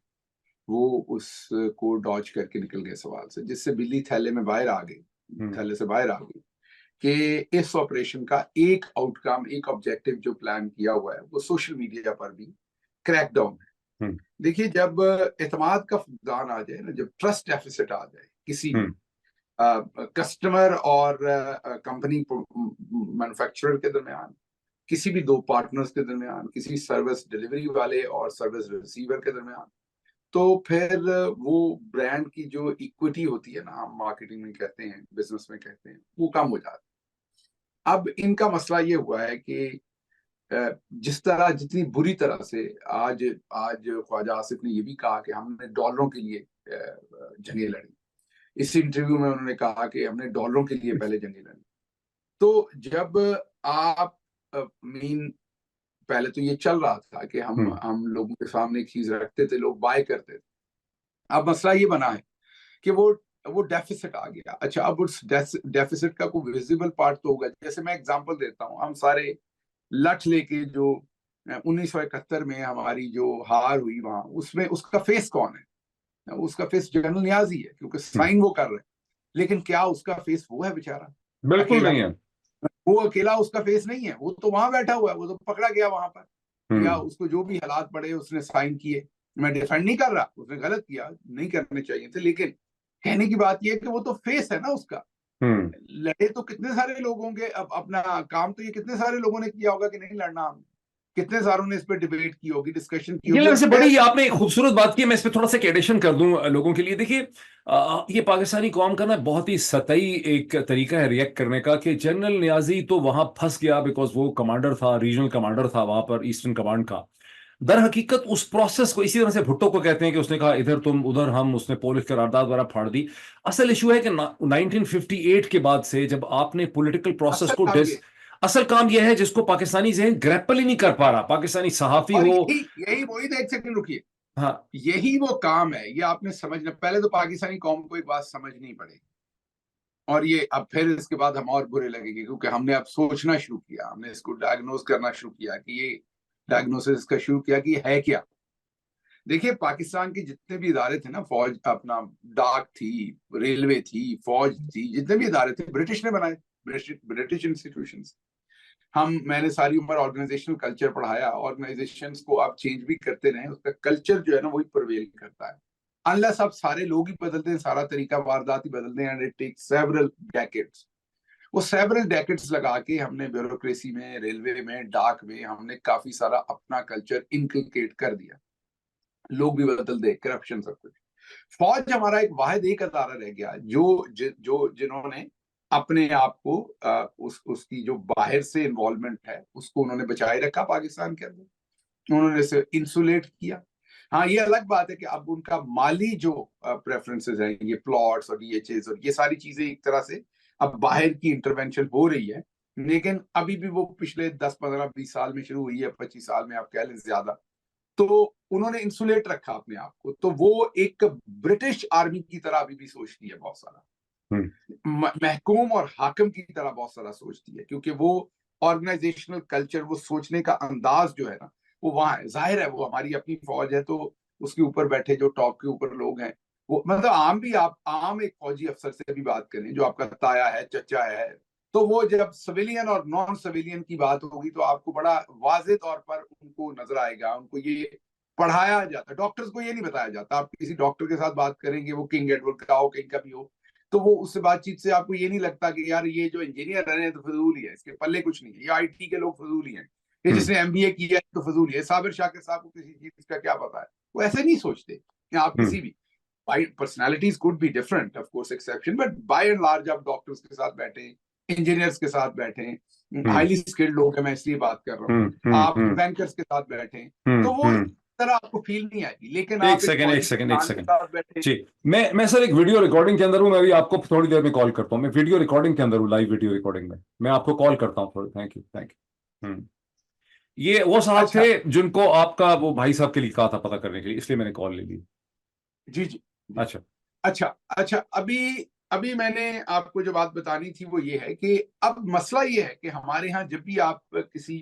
वो उसको डॉज करके निकल गए सवाल से, जिससे बिल्ली थैले में बाहर आ गई, थैले से बाहर आ गई कि इस ऑपरेशन का एक आउटकम, एक ऑब्जेक्टिव जो प्लान किया हुआ है वो सोशल मीडिया पर भी क्रैकडाउन है। देखिए, जब एतमाद का फुकदान आ जाए ना, जब ट्रस्ट डेफिसिट आ जाए किसी कस्टमर और कंपनी मैन्युफैक्चरर के दरमियान, किसी भी दो पार्टनर्स के दरमियान, किसी सर्विस डिलीवरी वाले और सर्विस रिसीवर के दरमियान, तो फिर वो ब्रांड की जो इक्विटी होती है ना, हम मार्केटिंग में कहते हैं, बिजनेस में कहते हैं, वो कम हो जाती है। अब इनका मसला ये हुआ है कि जिस तरह, जितनी बुरी तरह से आज ख्वाजा आसिफ ने ये भी कहा कि हमने डॉलरों के लिए जंगें लड़ी। इस इंटरव्यू में उन्होंने कहा कि हमने डॉलरों के लिए पहले जंगें लड़ी। तो जब आप पहले तो ये चल रहा था कि हम लोगों के सामने एक चीज रखते थे, लोग बाय करते थे। अब मसला ये बना है कि वो वो डेफिसिट आ गया। अच्छा, अब उस डेफिसिट का कोई विजिबल पार्ट तो होगा। जैसे मैं एग्जांपल देता हूँ, हम सारे लठ लेके जो 1971 में हमारी जो हार हुई वहां, उसमें उसका फेस कौन है? उसका फेस जनरल न्याजी है, क्योंकि साइन वो कर रहे हैं। लेकिन क्या उसका फेस वो है बेचारा बिल्कुल अकेला? नहीं है। वो अकेला उसका फेस नहीं है, वो तो वहां बैठा हुआ है, वो तो पकड़ा गया वहां पर, या उसको जो भी हालात पड़े उसने साइन किए। मैं डिफेंड नहीं कर रहा, उसने गलत किया, नहीं करने चाहिए थे, लेकिन कहने की बात यह है कि वो तो फेस है ना उसका। लड़े तो कितने सारे लोग होंगे, अब अपना काम तो ये कितने सारे लोगों ने किया होगा कि नहीं लड़ना, हम कितने सारों ने इस पर डिबेट की होगी, डिस्कशन की ये होगी। वैसे बड़ी आपने एक खूबसूरत बात की, मैं इस पे थोड़ा सा एडिशन कर दूं लोगों के लिए। देखिए, ये पाकिस्तानी कौम का ना बहुत ही सतही एक तरीका है रिएक्ट करने का कि जनरल नियाजी तो वहां फंस गया बिकॉज वो कमांडर था, रीजनल कमांडर था वहां पर ईस्टर्न कमांड का। दर हकीकत उस प्रोसेस को इसी तरह से भुट्टो को कहते हैं कि उसने कहा इधर तुम उधर हम, उसने पोलिश करारदाद द्वारा फाड़ दी। असल इशू है कि 1958 के बाद से जब आपने पॉलिटिकल प्रोसेस असल को काम ये, असल काम यह है जिसको पाकिस्तानी जहन ग्रैपल ही नहीं कर पा रहा, पाकिस्तानी सहाफी और हो। यही यही वही तो, एक सेकंड रुकिए, हाँ। यही वो काम है, ये आपने समझना। पहले तो पाकिस्तानी कौम को एक बात समझनी पड़ेगी, और ये अब फिर इसके बाद हम और बुरे लगेंगे, क्योंकि हमने अब सोचना शुरू किया, हमने इसको डायग्नोज करना शुरू किया कि ये डायग्नोसिस का शुरू किया कि है क्या। देखिए, पाकिस्तान के जितने भी इदारे थे ना, फौज, अपना डाक थी, रेलवे थी, फौज थी, जितने भी इदारे थे ब्रिटिश ने बनाए, ब्रिटिश इंस्टीट्यूशंस। मैंने सारी उम्र ऑर्गेनाइजेशनल कल्चर पढ़ाया, ऑर्गेनाइजेशंस को आप चेंज भी करते रहे, उसका कल्चर जो है ना वही प्रिवेल करता है। अनलेस आप सारे लोग ही बदलते हैं, सारा तरीका वारदात ही बदलते हैं, and it takes several decades. वो सेवरल डेकेड्स लगा के हमने ब्यूरोक्रेसी में, रेलवे में, डाक में, हमने काफी सारा अपना कल्चर इनकलकेट कर दिया। लोग भी बदल दे, करप्शन, सब कुछ। फौज हमारा एक वाहिद एक अदारा रह गया जिन्होंने अपने आप को उसकी जो बाहर से इन्वॉल्वमेंट है उसको उन्होंने बचाए रखा पाकिस्तान के अंदर, उन्होंने इसे इंसुलेट किया। हाँ, ये अलग बात है कि अब उनका माली जो प्रेफरेंसेस हैं, ये प्लॉट्स और डीएचएस और ये सारी चीजें एक तरह से अब बाहर की इंटरवेंशन हो रही है, लेकिन अभी भी वो पिछले 10, 15, 20 साल में शुरू हुई है, 25 साल में आप कह लें ज्यादा। तो उन्होंने इंसुलेट रखा अपने आप को, तो वो एक ब्रिटिश आर्मी की तरह अभी भी सोचती है बहुत सारा, महकूम और हाकिम की तरह बहुत सारा सोचती है, क्योंकि वो ऑर्गेनाइजेशनल कल्चर, वो सोचने का अंदाज जो है ना वो वहां है। जाहिर है वो हमारी अपनी फौज है, तो उसके ऊपर बैठे जो टॉप के ऊपर लोग हैं, वो मतलब आप आम एक फौजी अफसर से भी बात करें जो आपका ताया है, चचा है, तो वो जब सिविलियन और नॉन सिविलियन की बात होगी तो आपको बड़ा वाज़ेह तौर पर उनको नजर आएगा। उनको ये पढ़ाया जाता है, डॉक्टर्स को ये नहीं बताया जाता। आप किसी डॉक्टर के साथ बात करेंगे, वो किंग एडवर्ड का हो, कहीं का भी हो, तो वो उससे बातचीत से आपको ये नहीं लगता कि यार ये जो इंजीनियर है तो फजूल ही है, इसके पल्ले कुछ नहीं है, ये आईटी के लोग फजूल ही हैं, ये जिसने एमबीए किया है तो फजूल ही है, साबिर शाकिर साहब को किसी चीज का क्या पता है। वो ऐसे नहीं सोचते। आप किसी भी personalities could be different, of course exception, but by and large आप डॉक्टर्स के साथ बैठे, इंजीनियर्स के साथ बैठे, हाईली स्किल्ड लोग हैं, मैं इसलिए बात कर रहा हूँ, आप बैंकर्स के साथ बैठे, तो वो तरह आपको फील नहीं आएगी। लेकिन एक आप सेकंड जी, मैं सर एक वीडियो रिकॉर्डिंग के अंदर हूं, मैं भी आपको थोड़ी देर में कॉल करता हूं। मैं वीडियो रिकॉर्डिंग के अंदर हूं, लाइव वीडियो रिकॉर्डिंग में, मैं आपको कॉल करता हूं थोड़ी। Thank you. ये वो साहब अच्छा, थे जिनको आपका वो भाई साहब के लिए कहा था पता करने के लिए, इसलिए मैंने कॉल ले ली। जी जी, अच्छा अच्छा, अभी मैंने आपको जो बात बतानी थी वो ये है कि अब मसला ये है कि हमारे यहाँ जब भी आप किसी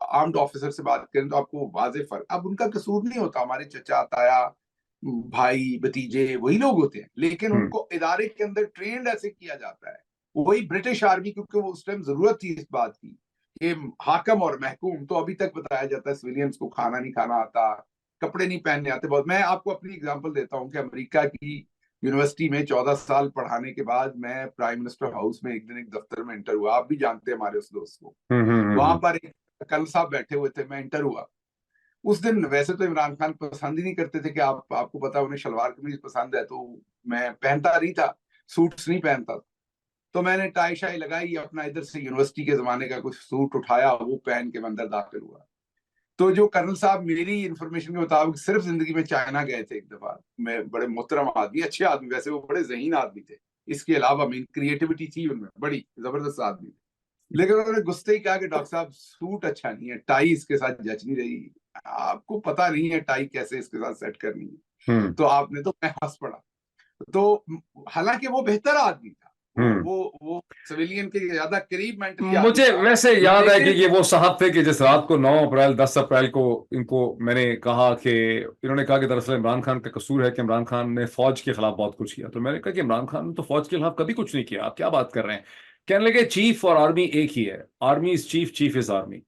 आर्म्ड ऑफिसर से बात करें तो आपको वाज़ेह फर्क, अब उनका कसूर नहीं होता, हमारे चचा ताया भाई भतीजे वही लोग होते हैं, लेकिन उनको इदारे के अंदर ट्रेंड ऐसे किया जाता है, वही ब्रिटिश आर्मी, क्योंकि वो उस टाइम जरूरत थी इस बात की कि हाकम और महकूम, तो अभी तक बताया जाता है सिविलियंस को खाना नहीं खाना आता, कपड़े नहीं पहनने आते। बहुत, मैं आपको अपनी एग्जांपल देता हूं कि अमेरिका की यूनिवर्सिटी में 14 साल पढ़ाने के बाद मैं प्राइम मिनिस्टर हाउस में एक दिन एक दफ्तर में इंटर हुआ। आप भी जानते हैं हमारे उस दोस्त को। वहां पर एक कर्नल साहब बैठे हुए थे, मैं इंटर हुआ उस दिन। वैसे तो इमरान खान पसंद ही नहीं करते थे कि आपको पता, उन्हें शलवार कमीज पसंद है, तो मैं पहनता नहीं था, सूट्स नहीं पहनता। तो मैंने टाई शाई लगाई, अपना इधर से यूनिवर्सिटी के जमाने का कुछ सूट उठाया, वो पहन के अंदर दाखिल हुआ। तो जो कर्नल साहब मेरी इंफॉर्मेशन के मुताबिक सिर्फ जिंदगी में चाइना गए थे एक दफा, मैं, बड़े मोहतरम आदमी, अच्छे आदमी, वैसे वो बड़े ज़हीन आदमी थे, इसके अलावा मीन क्रिएटिविटी थी उनमें, बड़ी जबरदस्त आदमी थे। लेकिन उन्होंने गुस्से ही कहा कि डॉक्टर साहब सूट अच्छा नहीं है, टाई इसके साथ जच नहीं रही, आपको पता नहीं है टाई कैसे इसके साथ सेट करनी है। तो आपने, तो मैं हंस पड़ा। तो हालांकि वो बेहतर आदमी था, हम्म। वो सिविलियन के ज्यादा करीब मेंटली मुझे वैसे याद है कि लेकिन ये वो साहब थे कि जिस रात को 9 अप्रैल 10 अप्रैल को इनको मैंने कहा कि इन्होंने कहा कि दरअसल इमरान खान का कसूर है कि इमरान खान ने फौज के खिलाफ बहुत कुछ किया। तो मैंने कहा कि इमरान खान ने तो फौज के खिलाफ कभी कुछ नहीं किया, आप क्या बात कर रहे हैं। कहने लगे चीफ और आर्मी एक ही है, army is chief, chief is army.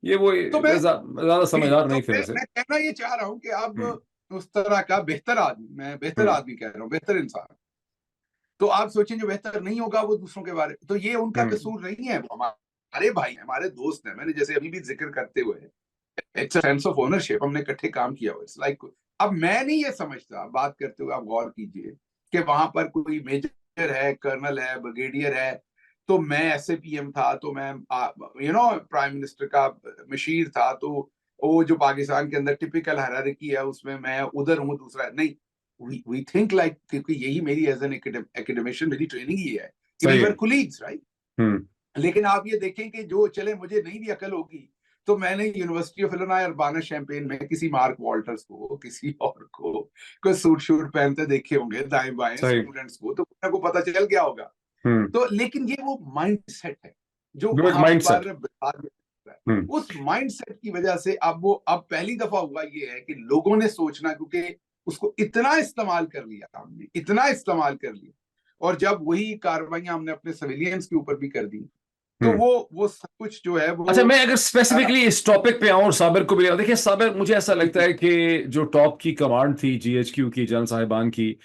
ये वो तो मैं ज्यादा समझदार नहीं थे वैसे। मैं कहना ये चाह रहा हूँ कि अब हम्म। उस तरह का बेहतर आदमी, मैं बेहतर आदमी कह रहा हूँ, बेहतर इंसान, तो आप सोचें जो बेहतर नहीं होगा वो दूसरों के बारे में, तो ये उनका कसूर नहीं है, वो हमारे भाई हैं, हमारे दोस्त हैं। मैंने जैसे अभी भी जिक्र करते हुए, it's a sense of ownership, हमने इकट्ठे काम किया हुआ, इट्स लाइक अब मैं नहीं ये समझता, बात करते हुए आप गौर कीजिए कि वहां पर कोई मेजर है, कर्नल है, ब्रिगेडियर है, तो मैं एसएपीएम था, तो मैं प्राइम मिनिस्टर का मशीर था, तो वो जो पाकिस्तान के अंदर टिपिकल हायरार्की है उसमें मैं उधर हूँ, दूसरा नहीं। we think like, क्योंकि यही मेरी एज एन एकेडमिशियन मेरी ट्रेनिंग ही है कि वी वर कोलीग्स, राइट। लेकिन आप ये देखें कि जो चले मुझे नहीं भी अकल होगी, तो मैंने university of Illinois Urbana champagne में किसी मार्क वॉल्टर्स को, किसी और को कोई सूट शूट पहनते देखे होंगे दाएं बाएं स्टूडेंट्स को, तो को पता चल गया होगा। तो लेकिन ये वो माइंडसेट है जो वहां पर उस माइंडसेट की वजह से अब पहली दफा हुआ ये है कि लोगों ने सोचना, क्योंकि उसको इतना इस्तेमाल कर लिया हमने, इतना इस्तेमाल कर लिया, और जब वही कार्रवाइयां हमने अपने सिविलियंस के ऊपर भी कर दी, तो वो सब कुछ जो है वो। अच्छा, मैं अगर स्पेसिफिकली इस टॉपिक पे आऊं और साबिर को भी, देखिए साबिर, मुझे ऐसा लगता है कि जो टॉप की कमांड थी जीएचक्यू की, जनरल साहिबान की,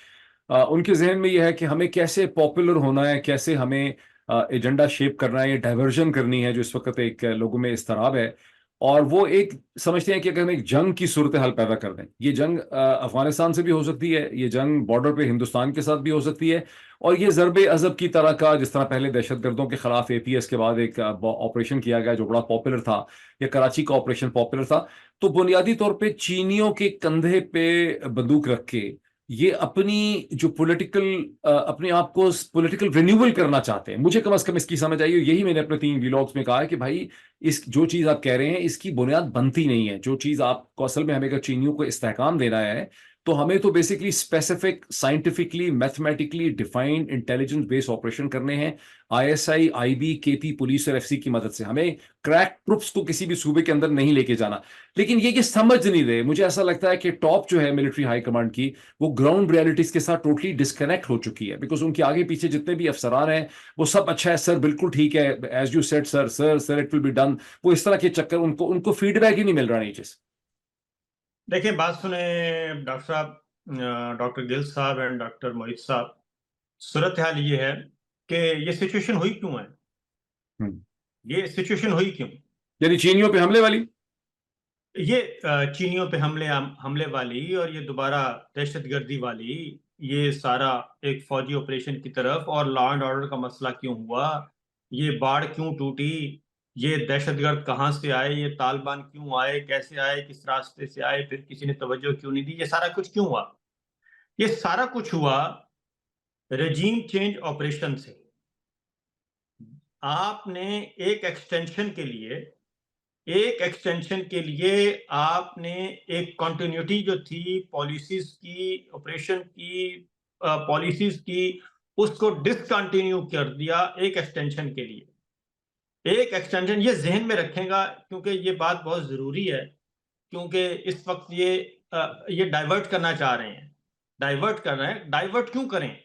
उनके जहन में यह है कि हमें कैसे पॉपुलर होना है, कैसे हमें एजेंडा शेप करना है, ये डाइवर्जन करनी है जो इस वक्त एक लोगों में इस्तराब है। और वो एक समझते हैं कि अगर हम एक जंग की सूरत हाल पैदा कर दें, ये जंग अफगानिस्तान से भी हो सकती है, ये जंग बॉर्डर पे हिंदुस्तान के साथ भी हो सकती है, और ये ज़रबे अज़ब की तरह का, जिस तरह पहले दहशतगर्दों के खिलाफ एपीएस के बाद एक ऑपरेशन किया गया जो बड़ा पॉपुलर था, या कराची का ऑपरेशन पॉपुलर था। तो बुनियादी तौर पे चीनियों के कंधे पे बंदूक रख के ये अपनी जो अपने आप को पॉलिटिकल रिन्यूअल करना चाहते हैं। मुझे कम से कम इसकी समझ आई, यही मैंने अपने 3 व्लॉग्स में कहा है कि भाई इस जो चीज आप कह रहे हैं इसकी बुनियाद बनती नहीं है। जो चीज आपको असल में हमें अगर चीनियों को इस्तेहकाम देना है, तो हमें तो basically specific scientifically mathematically defined intelligence based operation करने हैं, आईएसआई, आईबी, केपी, पुलिस और एफसी की मदद से। हमें क्रैक ट्रुप्स को किसी भी सूबे के अंदर नहीं लेके जाना। लेकिन ये समझ नहीं रहे। मुझे ऐसा लगता है कि टॉप जो है मिलिट्री हाई कमांड की, वो ग्राउंड रियलिटीज के साथ टोटली डिस्कनेक्ट हो चुकी है, बिकॉज उनके आगे पीछे जितने भी अफसरान हैं वो सब अच्छा है सर, बिल्कुल ठीक है, as you said sir, sir sir it will be done, वो इस तरह के चक्कर, उनको फीडबैक ही नहीं मिल रहा नीचे से। देखिए, बात सुने डॉक्टर साहब, डॉक्टर गिल साहब एंड डॉक्टर मोहित साहब, सूरत हाल ये है कि ये सिचुएशन हुई क्यों है, ये सिचुएशन हुई क्यों, यानी चीनियों पे हमले वाली, ये चीनियों पे हमले वाली, और ये दोबारा दहशतगर्दी वाली, ये सारा एक फौजी ऑपरेशन की तरफ, और लॉ एंड ऑर्डर का मसला क्यों हुआ, ये बाढ़ क्यों टूटी, ये दहशतगर्द कहाँ से आए, ये तालिबान क्यों आए, कैसे आए, किस रास्ते से आए, फिर किसी ने तवज्जो क्यों नहीं दी, ये सारा कुछ क्यों हुआ? ये सारा कुछ हुआ रेजीम चेंज ऑपरेशन से। आपने एक एक्सटेंशन के लिए आपने एक कंटिन्यूटी जो थी पॉलिसीज की, ऑपरेशन की पॉलिसीज की, उसको डिसकंटिन्यू कर दिया एक एक्सटेंशन के लिए। एक एक्सटेंशन, ये जहन में रखेगा क्योंकि ये बात बहुत जरूरी है, क्योंकि इस वक्त ये डाइवर्ट करना चाह रहे हैं, डाइवर्ट कर रहे हैं। डाइवर्ट क्यों करें?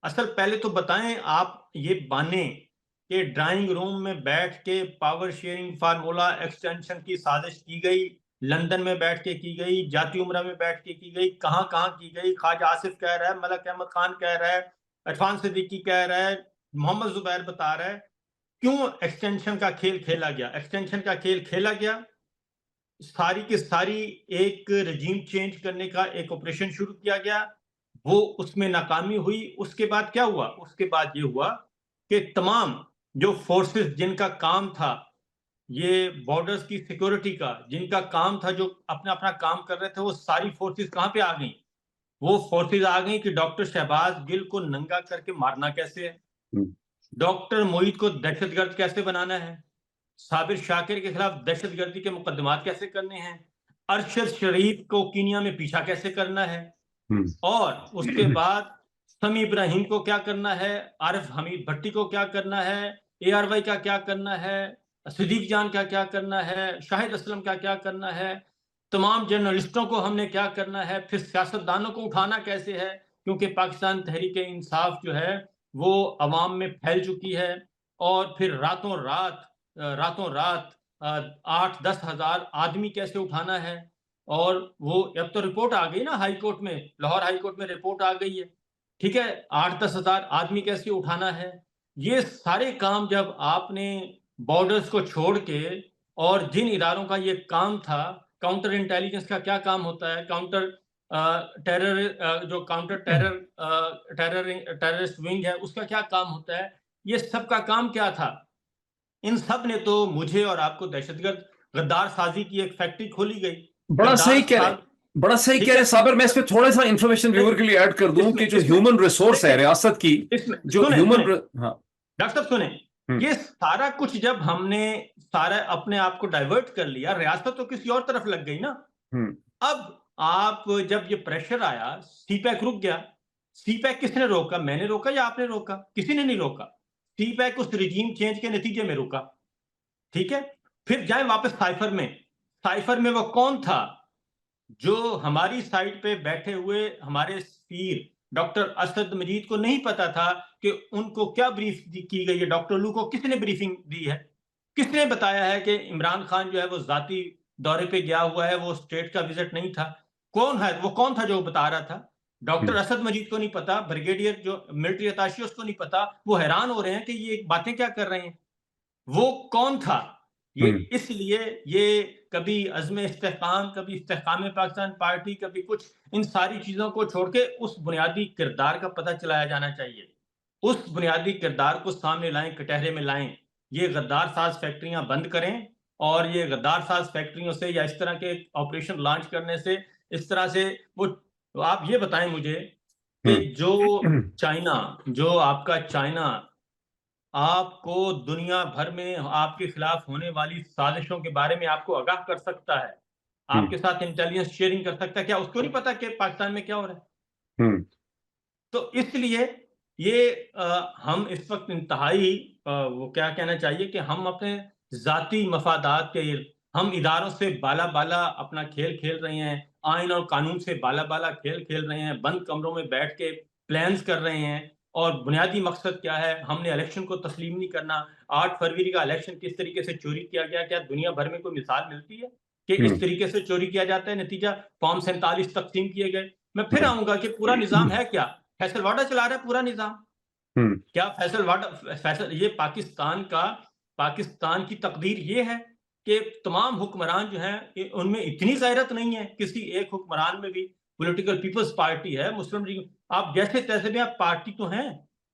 असल पहले तो बताएं आप ये बाने कि ड्राइंग रूम में बैठ के पावर शेयरिंग फार्मूला एक्सटेंशन की साजिश की गई, लंदन में बैठ के की गई, जाती उमरा में बैठ के की गई, कहां कहां की गई, ख्वाजा आसिफ कह रहा है, मलक अहमद खान कह रहा है, इरफान सिद्दीकी कह रहा है, मोहम्मद जुबैर बता रहा है। क्यों एक्सटेंशन का खेल खेला गया? एक्सटेंशन का खेल खेला गया, सारी की सारी एक रजीम चेंज करने का एक ऑपरेशन शुरू किया गया, वो उसमें नाकामी हुई। उसके बाद क्या हुआ? उसके बाद ये हुआ कि तमाम जो फोर्सेस जिनका काम था ये बॉर्डर्स की सिक्योरिटी का, जिनका काम था, जो अपना अपना काम कर रहे थे, वो सारी फोर्सेस कहां पे आ गई? वो फोर्सेस आ गई कि डॉक्टर शहबाज गिल को नंगा करके मारना कैसे है, डॉक्टर मोहित को दहशतगर्द कैसे बनाना है, साबिर शाकिर के खिलाफ दहशतगर्दी के मुकदमात कैसे करने हैं, अरशद शरीफ को कीनिया में पीछा कैसे करना है, और उसके बाद समी इब्राहिम को क्या करना है, आरिफ हमीद भट्टी को क्या करना है, ARY का क्या करना है, सिद्दीक जान का क्या करना है, शाहिद असलम का क्या करना है, तमाम जर्नलिस्टों को हमने क्या करना है, फिर सियासतदानों को उठाना कैसे है, क्योंकि पाकिस्तान तहरीक इंसाफ जो है वो अवाम में फैल चुकी है। और फिर रातों रात 8-10 हज़ार आदमी कैसे उठाना है। और वो अब तो रिपोर्ट आ गई ना हाई कोर्ट में, लाहौर हाई कोर्ट में रिपोर्ट आ गई है, ठीक है, 8-10 हज़ार आदमी कैसे उठाना है। ये सारे काम जब आपने बॉर्डर्स को छोड़ के, और जिन इदारों का ये काम था, काउंटर इंटेलिजेंस का क्या काम होता है, काउंटर टेररिस्ट विंग है, उसका क्या काम होता है, ये सब का काम क्या था। इन सब ने तो मुझे और आपको दहशतगर्द गद्दार साजी की एक फैक्ट्री खोली गई। बड़ा सही कह रहे, बड़ा सही कह रहे साबिर। मैं इसमें थोड़ा सा इंफॉर्मेशन व्यूअर के लिए ऐड कर दूं कि जो ह्यूमन रिसोर्स है रियासत की, जो ह्यूमन, हाँ डॉक्टर साहब सुने, ये सारा कुछ जब हमने सारा अपने आप को डाइवर्ट कर लिया, रियासत तो किसी और तरफ लग गई ना। अब आप जब ये प्रेशर आया, CPEC रुक गया। CPEC किसने रोका? मैंने रोका या आपने रोका? किसी ने नहीं रोका। CPEC उस रिजीम चेंज के नतीजे में रुका, ठीक है। फिर जाए वापस साइफर में वो कौन था जो हमारी साइड पे बैठे हुए हमारे सफीर डॉक्टर असद मजीद को नहीं पता था कि उनको क्या ब्रीफ की गई है, डॉक्टर लू को किसने ब्रीफिंग दी है, किसने बताया है कि इमरान खान जो है वो जाती दौरे पे गया हुआ है, वो स्टेट का विजिट नहीं था। कौन है वो, कौन था जो बता रहा था? डॉक्टर असद मजीद को नहीं पता, ब्रिगेडियर जो मिलिट्री अताशी उसको नहीं पता। वो हैरान हो रहे हैं कि ये बातें क्या कर रहे हैं, वो कौन था ये। इसलिए ये कभी अज़्म इस्तेहकाम, कभी इस्तेहकाम पाकिस्तान पार्टी, कभी कुछ, इन सारी चीजों को छोड़ के उस बुनियादी किरदार का पता चलाया जाना चाहिए। उस बुनियादी किरदार को सामने लाएं, कटहरे में लाएं। ये गद्दार साज फैक्ट्रियां बंद करें, और ये गद्दार साज फैक्ट्रियों से या इस तरह के ऑपरेशन लॉन्च करने से, इस तरह से वो, तो आप ये बताएं मुझे कि जो चाइना, जो आपका चाइना आपको दुनिया भर में आपके खिलाफ होने वाली साजिशों के बारे में आपको आगाह कर सकता है, आपके साथ इंटेलिजेंस शेयरिंग कर सकता है, क्या उसको नहीं पता कि पाकिस्तान में क्या हो रहा है? तो इसलिए ये हम इस वक्त इंतहाई वो क्या कहना चाहिए कि हम अपने जाती मफादात के, हम इदारों से बाला बाला अपना खेल खेल रहे हैं, आइन और कानून से बाला बाला खेल खेल रहे हैं, बंद कमरों में बैठ के प्लान्स कर रहे हैं। और बुनियादी मकसद क्या है? हमने इलेक्शन को तस्लीम नहीं करना। 8 फरवरी का इलेक्शन किस तरीके से चोरी किया गया, क्या दुनिया भर में कोई मिसाल मिलती है कि इस तरीके से चोरी किया जाता है? नतीजा फॉर्म 47 तकसीम किए गए। मैं फिर आऊंगा कि पूरा निजाम है क्या? फैसल वाडा चला रहा है पूरा निजाम। क्या ये पाकिस्तान की तकदीर ये है कि तमाम हुक्मरान जो हैं उनमें इतनी गैरत नहीं है? किसी एक हुक्मरान में भी, पॉलिटिकल पीपल्स पार्टी है, मुस्लिम लीग, आप जैसे तैसे भी आप पार्टी तो हैं,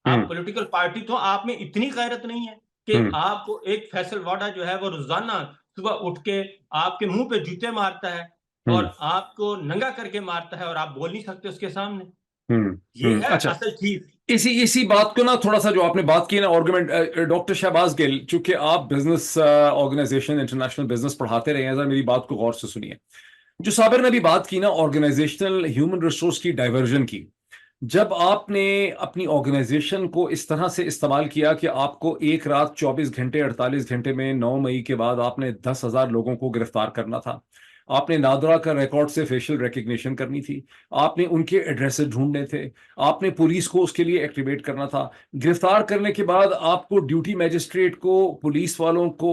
आप पॉलिटिकल पार्टी तो, आप में इतनी गैरत नहीं है कि आपको एक फैसल वाडा जो है वो रोजाना सुबह उठ के आपके मुंह पे जूते मारता है और आपको नंगा करके मारता है और आप बोल नहीं सकते उसके सामने। ये है अच्छा, असल चीज। इसी बात को ना थोड़ा सा जो आपने बात की ना आर्गुमेंट, डॉक्टर शहबाज गिल, चूंकि आप बिजनेस ऑर्गेनाइजेशन, इंटरनेशनल बिजनेस पढ़ाते रहे हैं, जरा मेरी बात को गौर से सुनिए। जो साबिर ने भी बात की ना ऑर्गेनाइजेशनल ह्यूमन रिसोर्स की डाइवर्जन की, जब आपने अपनी ऑर्गेनाइजेशन को इस तरह से इस्तेमाल किया कि आपको एक रात 24 घंटे 48 घंटे में 9 मई के बाद आपने 10,000 लोगों को गिरफ्तार करना था, आपने नादरा का रिकॉर्ड से फेशियल रिकग्निशन करनी थी, आपने उनके एड्रेसेस ढूंढने थे, आपने पुलिस को उसके लिए एक्टिवेट करना था, गिरफ्तार करने के बाद आपको ड्यूटी मैजिस्ट्रेट को, पुलिस वालों को,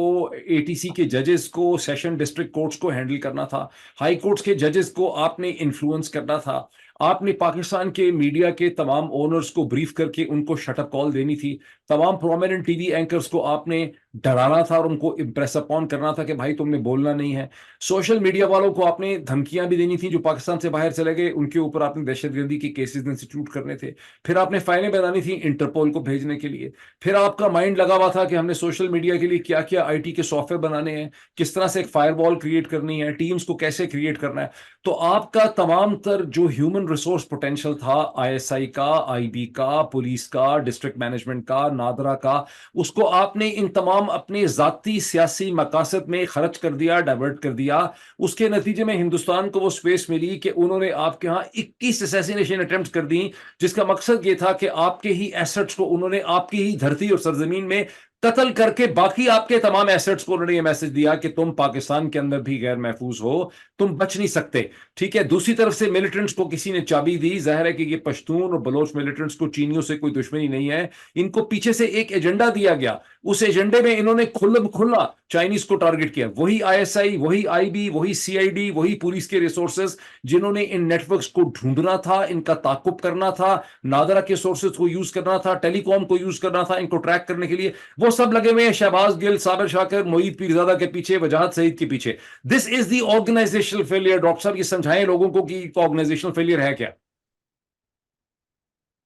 ATC के जजेस को, सेशन डिस्ट्रिक्ट कोर्ट्स को हैंडल करना था, हाई कोर्ट्स के जजेस को आपने इन्फ्लुएंस करना था, आपने पाकिस्तान के मीडिया के तमाम ओनर्स को ब्रीफ करके उनको शटअप कॉल देनी थी, तमाम प्रोमिनेंट टीवी एंकर्स को आपने डराना था और उनको इम्प्रेस अपॉन करना था कि भाई तुमने बोलना नहीं है, सोशल मीडिया वालों को आपने धमकियां भी देनी थी जो पाकिस्तान से बाहर चले गए, उनके ऊपर आपने दहशतगर्दी के केसेस इंस्टीट्यूट करने थे, फिर आपने फाइलें बनानी थी इंटरपोल को भेजने के लिए, फिर आपका माइंड लगा हुआ था कि हमने सोशल मीडिया के लिए क्या क्या IT के सॉफ्टवेयर बनाने हैं, किस तरह से एक फायरवॉल क्रिएट करनी है, टीम्स को कैसे क्रिएट करना है। तो आपका तमाम तर जो ह्यूमन रिसोर्स पोटेंशियल था, ISI का, IB का, पुलिस का, डिस्ट्रिक्ट मैनेजमेंट का, नादरा का, उसको आपने इन तमाम तमाम अपने जाती सियासी मकासद में खर्च कर दिया, डाइवर्ट कर दिया। उसके नतीजे में हिंदुस्तान को वो स्पेस मिली कि उन्होंने आपके यहाँ 21 असैसिनेशन अटेम्प्ट्स कर दी, जिसका मकसद ये था कि आपके ही एसेट्स को उन्होंने आपकी ही धरती और सरजमीन में कत्ल करके बाकी आपके तमाम एसेट्स को उन्होंने ये मैसेज दिया कि तुम पाकिस्तान के अंदर भी गैर महफूज हो, तुम बच नहीं सकते। ठीक है, दूसरी तरफ से मिलिटेंट्स को किसी ने चाबी दी। जाहिर है कि ये पश्तून और बलोच मिलिटेंट्स को चीनियों से कोई दुश्मनी नहीं है, इनको पीछे से एक एजेंडा दिया गया। उस एजेंडे में इन्होंने खुला चाइनीज को टारगेट किया। वही आईएसआई, वही आईबी, वही सीआईडी, वही पुलिस के रिसोर्सेज जिन्होंने इन नेटवर्क्स को ढूंढना था, इनका ताकुब करना था, नादरा के सोर्सेज को यूज करना था, टेलीकॉम को यूज करना था, इनको ट्रैक करने के लिए वो सब लगे हुए हैं। शहबाज गिल, साबिर शाकिर, मोईद पीरजादा के पीछे, वजाहत सईद के पीछे। This is the organisational failure. Doctor साहब, ये समझाएं लोगों को कि ऑर्गेनाइजेशनल फेलियर है क्या?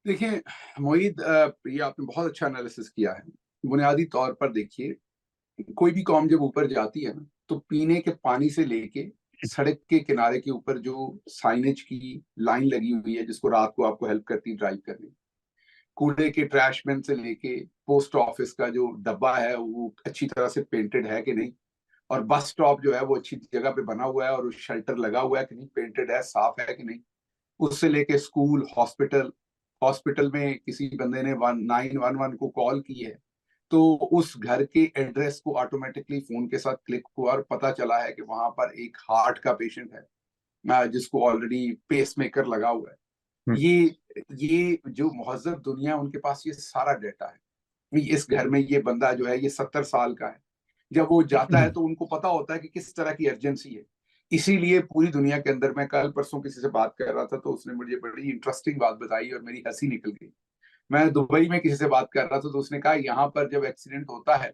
देखिए मोईद, ये आपने बहुत अच्छा एनालिसिस किया है। बुनियादी तौर पर देखिए, कोई भी कौम जब ऊपर जाती है ना, तो पीने के पानी से लेके सड़क के किनारे के ऊपर जो साइनेज की लाइन लगी हुई है, जिसको रात को आपको हेल्प करती है ड्राइव करने, कूड़े के ट्रैश मैन से लेके पोस्ट ऑफिस का जो डब्बा है वो अच्छी तरह से पेंटेड है कि नहीं, और बस स्टॉप जो है वो अच्छी जगह पे बना हुआ है और शेल्टर लगा हुआ है कि नहीं, पेंटेड है, साफ है कि नहीं, उससे लेके स्कूल, हॉस्पिटल में किसी बंदे ने 911 को कॉल की है तो उस घर के एड्रेस को ऑटोमेटिकली फोन के साथ क्लिक हुआ और पता चला है कि वहां पर एक हार्ट का पेशेंट है जिसको ऑलरेडी पेसमेकर लगा हुआ है। ये जो महज़ब दुनिया, उनके पास ये सारा डेटा है। इस घर में ये बंदा जो है ये 70 साल का है, जब वो जाता है तो उनको पता होता है कि किस तरह की अर्जेंसी है। इसीलिए पूरी दुनिया के अंदर, मैं कल परसों किसी से बात कर रहा था तो उसने मुझे बड़ी इंटरेस्टिंग बात बताई और मेरी हंसी निकल गई। मैं दुबई में किसी से बात कर रहा था तो उसने कहा यहाँ पर जब एक्सीडेंट होता है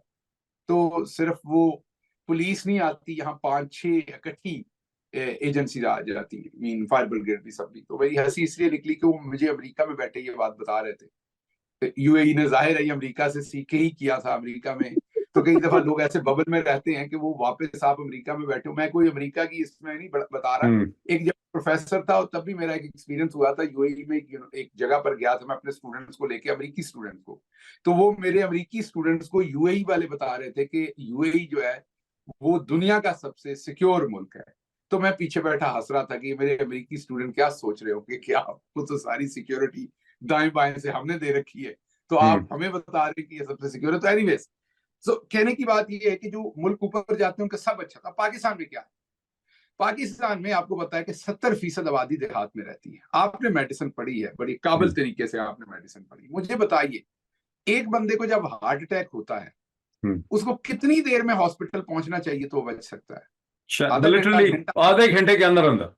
तो सिर्फ वो पुलिस नहीं आती, यहाँ 5-6 इकट्ठी एजेंसी आ जाती है, मीन फायर ब्रिगेड भी, सब भी। तो मेरी हंसी इसलिए निकली कि वो मुझे अमेरिका में बैठे ये बात बता रहे थे। यूएई ने जाहिर है अमेरिका से सीख के ही किया था। अमेरिका में तो कई दफा लोग ऐसे बबल में रहते हैं कि वो वापस आप अमेरिका में बैठे हो। मैं कोई अमेरिका की इसमें नहीं बता रहा। एक जब प्रोफेसर था तब भी मेरा एक एक्सपीरियंस हुआ था यूएई में। एक जगह पर गया था मैं अपने स्टूडेंट्स को लेके, अमेरिकी स्टूडेंट्स को, तो वो मेरे अमेरिकी स्टूडेंट्स को यूएई वाले बता रहे थे कि यूएई जो है वो दुनिया का सबसे सिक्योर मुल्क है। तो मैं पीछे बैठा हंस रहा था कि मेरे अमेरिकी स्टूडेंट क्या सोच रहे होंगे कि आपको तो सारी सिक्योरिटी दाएं बाएं से हमने दे रखी है, तो आप हमें बता रहे कि ये सबसे सिक्योर है। तो एनीवेज, तो कहने की बात ये है कि जो मुल्क ऊपर जाते हैं उनका सब अच्छा था। पाकिस्तान में क्या है? पाकिस्तान में आपको पता है कि 70% आबादी देहात में रहती है। आपने मेडिसिन पढ़ी है, बड़ी काबिल तरीके से आपने मेडिसिन पढ़ी। मुझे बताइए, एक बंदे को जब हार्ट अटैक होता है उसको कितनी देर में हॉस्पिटल पहुंचना चाहिए तो बच सकता है? लिटरली आधे घंटे के अंदर अंदर,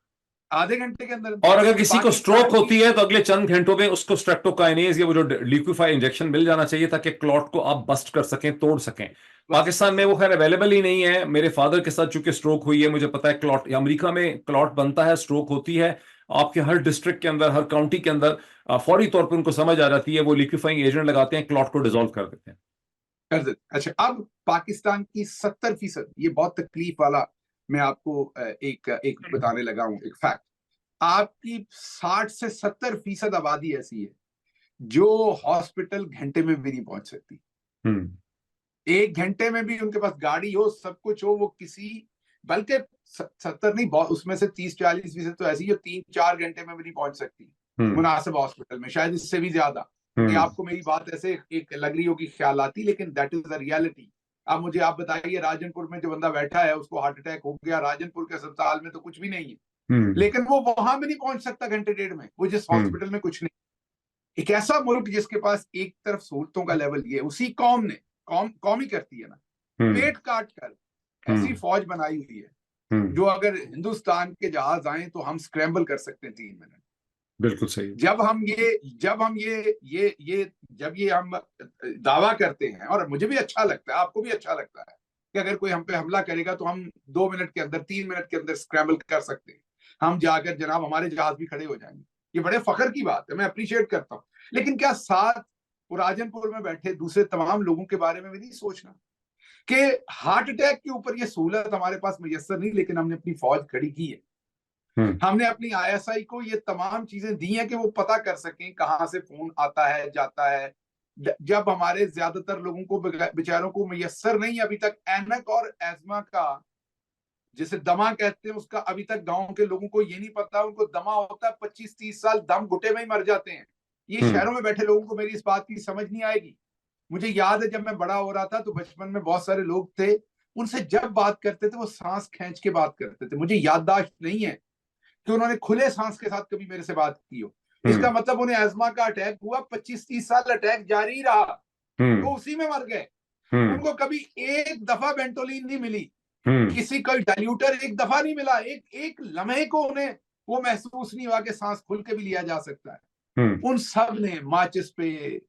आधे घंटे के अंदर। और अगर किसी को स्ट्रोक होती है तो अगले चंद घंटों में उसको स्ट्रेप्टोकाइनेज या वो जो लिक्विफाई इंजेक्शन मिल जाना चाहिए ताकि क्लॉट को आप बस्ट कर सकें, तोड़ सकें। पाकिस्तान में वो खैर अवेलेबल ही नहीं है। मेरे फादर के साथ चूंकि स्ट्रोक हुई है, मुझे पता है क्लॉट अमेरिका में क्लॉट बनता है, स्ट्रोक होती है आपके हर डिस्ट्रिक्ट के अंदर, हर काउंटी के अंदर फौरी तौर पर उनको समझ आ जाती है, वो लिक्विफाइंग एजेंट लगाते हैं, क्लॉट को डिसॉल्व कर देते हैं। अच्छा, अब पाकिस्तान की 70%, ये बहुत तकलीफ वाला मैं आपको एक बताने लगा हूं, एक फैक्ट। आपकी 60 से 70% आबादी ऐसी है जो हॉस्पिटल घंटे में भी नहीं पहुंच सकती। 1 घंटे में भी उनके पास गाड़ी हो, सब कुछ हो, वो किसी, बल्कि 70 नहीं, उसमें से 30-40% तो ऐसी जो 3-4 घंटे में भी नहीं पहुंच सकती मुनासिब हॉस्पिटल में, शायद इससे भी ज्यादा। कि आपको मेरी बात ऐसे एक लग रही होगी ख्यालाती, लेकिन दैट इज द रियलिटी। अब मुझे आप बताइए, राजनपुर में जो बंदा बैठा है उसको हार्ट अटैक हो गया, राजनपुर के अस्पताल में तो कुछ भी नहीं है, लेकिन वो वहां भी नहीं पहुंच सकता घंटे डेढ़ में, वो जिस हॉस्पिटल में कुछ नहीं। एक ऐसा मुल्क जिसके पास एक तरफ सहूलतों का लेवल ये, उसी कौम ने, कौम ही करती है ना, पेट काट कर ऐसी फौज बनाई हुई है जो अगर हिंदुस्तान के जहाज आए तो हम स्क्रैम्बल कर सकते हैं 3 मिनट। बिल्कुल सही। जब हम दावा करते हैं, और मुझे भी अच्छा लगता है, आपको भी अच्छा लगता है, कि अगर कोई हम पे हमला करेगा तो हम 2 मिनट के अंदर, 3 मिनट के अंदर स्क्रैम्बल कर सकते हैं, हम जाकर जनाब हमारे जहाज भी खड़े हो जाएंगे। ये बड़े फख्र की बात है, मैं अप्रिशिएट करता हूँ। लेकिन क्या साथ राजनपुर में बैठे दूसरे तमाम लोगों के बारे में भी नहीं सोचना कि हार्ट अटैक के ऊपर ये सहूलत हमारे पास मुयस्सर नहीं, लेकिन हमने अपनी फौज खड़ी की है, हमने अपनी आईएसआई को ये तमाम चीजें दी हैं कि वो पता कर सकें कहां से फोन आता है, जाता है, जब हमारे ज्यादातर लोगों को बेचारों को मुयस्सर नहीं अभी तक ऐनक और एस्मा का, जिसे दमा कहते हैं, उसका अभी तक गांव के लोगों को ये नहीं पता। उनको दमा होता है 25-30 साल दम घुटे में ही मर जाते हैं। ये शहरों में बैठे लोगों को मेरी इस बात की समझ नहीं आएगी। मुझे याद है जब मैं बड़ा हो रहा था तो बचपन में बहुत सारे लोग थे, उनसे जब बात करते थे वो सांस खींच के बात करते थे। मुझे याददाश्त नहीं है कि उन्होंने खुले सांस के साथ कभी मेरे से बात की हो। इसका मतलब उन्हें एस्मा का अटैक हुआ, 25-30 साल अटैक जारी रहा, तो उसी में मर गए। उनको कभी एक दफा बेंटोलिन नहीं मिली, किसी का डाइल्यूटर एक दफा नहीं मिला, एक लम्हे को उन्हें वो महसूस नहीं हुआ कि सांस खुल के भी लिया जा सकता है। उन सब ने माचिस पे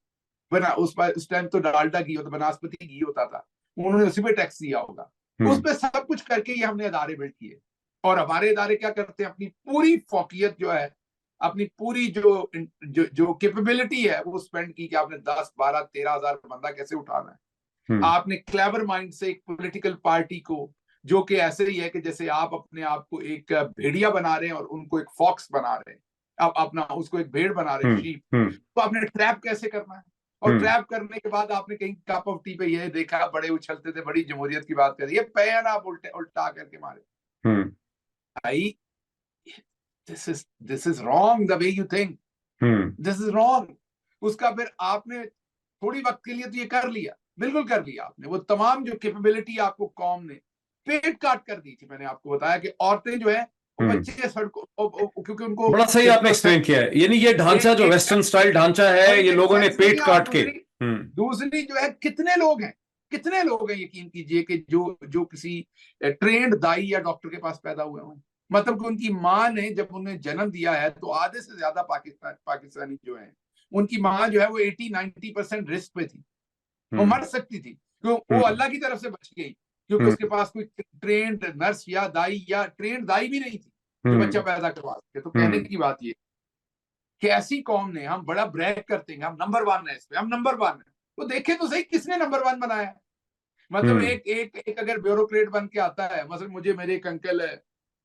बना, उस टाइम तो डालडा घी होता, वनस्पति घी होता था, उन्होंने उसी पे टैक्स दिया होगा। उस पे सब कुछ करके ये हमने अदारे बिल्ड किए। और हमारे इदारे क्या करते हैं, अपनी पूरी फोकियत जो है, अपनी पूरी जो कैपेबिलिटी है वो स्पेंड की कि आपने 10, 12, 13 हजार बंदा कैसे उठाना है। आपने क्लेवर माइंड से एक पॉलिटिकल पार्टी को, जो कि ऐसे ही है कि जैसे आप अपने आप को एक भेड़िया बना रहे हैं और उनको एक फॉक्स बना रहे हैं, आप अपना उसको एक भेड़ बना रहे हैं, शीप, तो आपने ट्रैप कैसे करना है। और ट्रैप करने के बाद आपने कहीं कप ऑफ टी पे ये देखा, बड़े उछलते थे, बड़ी जमहूरियत की बात करी, ये पैन आप उल्टा करके मारे। I this is wrong the way you think, this is wrong. उसका फिर आपने थोड़ी वक्त के लिए तो ये कर लिया, बिल्कुल कर लिया आपने। वो तमाम जो कैपेबिलिटी आपको कौम ने पेट काट कर दी थी। मैंने आपको बताया कि औरतें जो है बच्चे सड़कों, क्योंकि उनको बड़ा सही आपने एक्सप्लेन किया है। यानी ये ढांचा जो वेस्टर्न स्टाइल ढांचा है, ये लोगों ने पेट काट के। दूसरी जो है, कितने लोग हैं यकीन कीजिए कि जो किसी ट्रेंड दाई या डॉक्टर के पास पैदा हुए हैं। मतलब कि उनकी माँ ने जब उन्हें जन्म दिया है तो आधे से ज्यादा पाकिस्तानी जो है, उनकी माँ जो है वो 80-90% रिस्क पे थी, वो मर सकती थी। तो वो अल्लाह की तरफ से बच गई, क्योंकि उसके पास कोई ट्रेंड नर्स या दाई, या ट्रेंड दाई भी नहीं थी जो बच्चा पैदा करवा सके। तो कहने की बात ये कि ऐसी कौम ने, हम बड़ा ब्रैग करते हैं, हम नंबर 1 है इस पे, हम नंबर 1 है। तो देखे तो सही किसने नंबर 1 बनाया। मतलब एक अगर ब्यूरोक्रेट बन के आता है, मतलब मुझे मेरे एक अंकल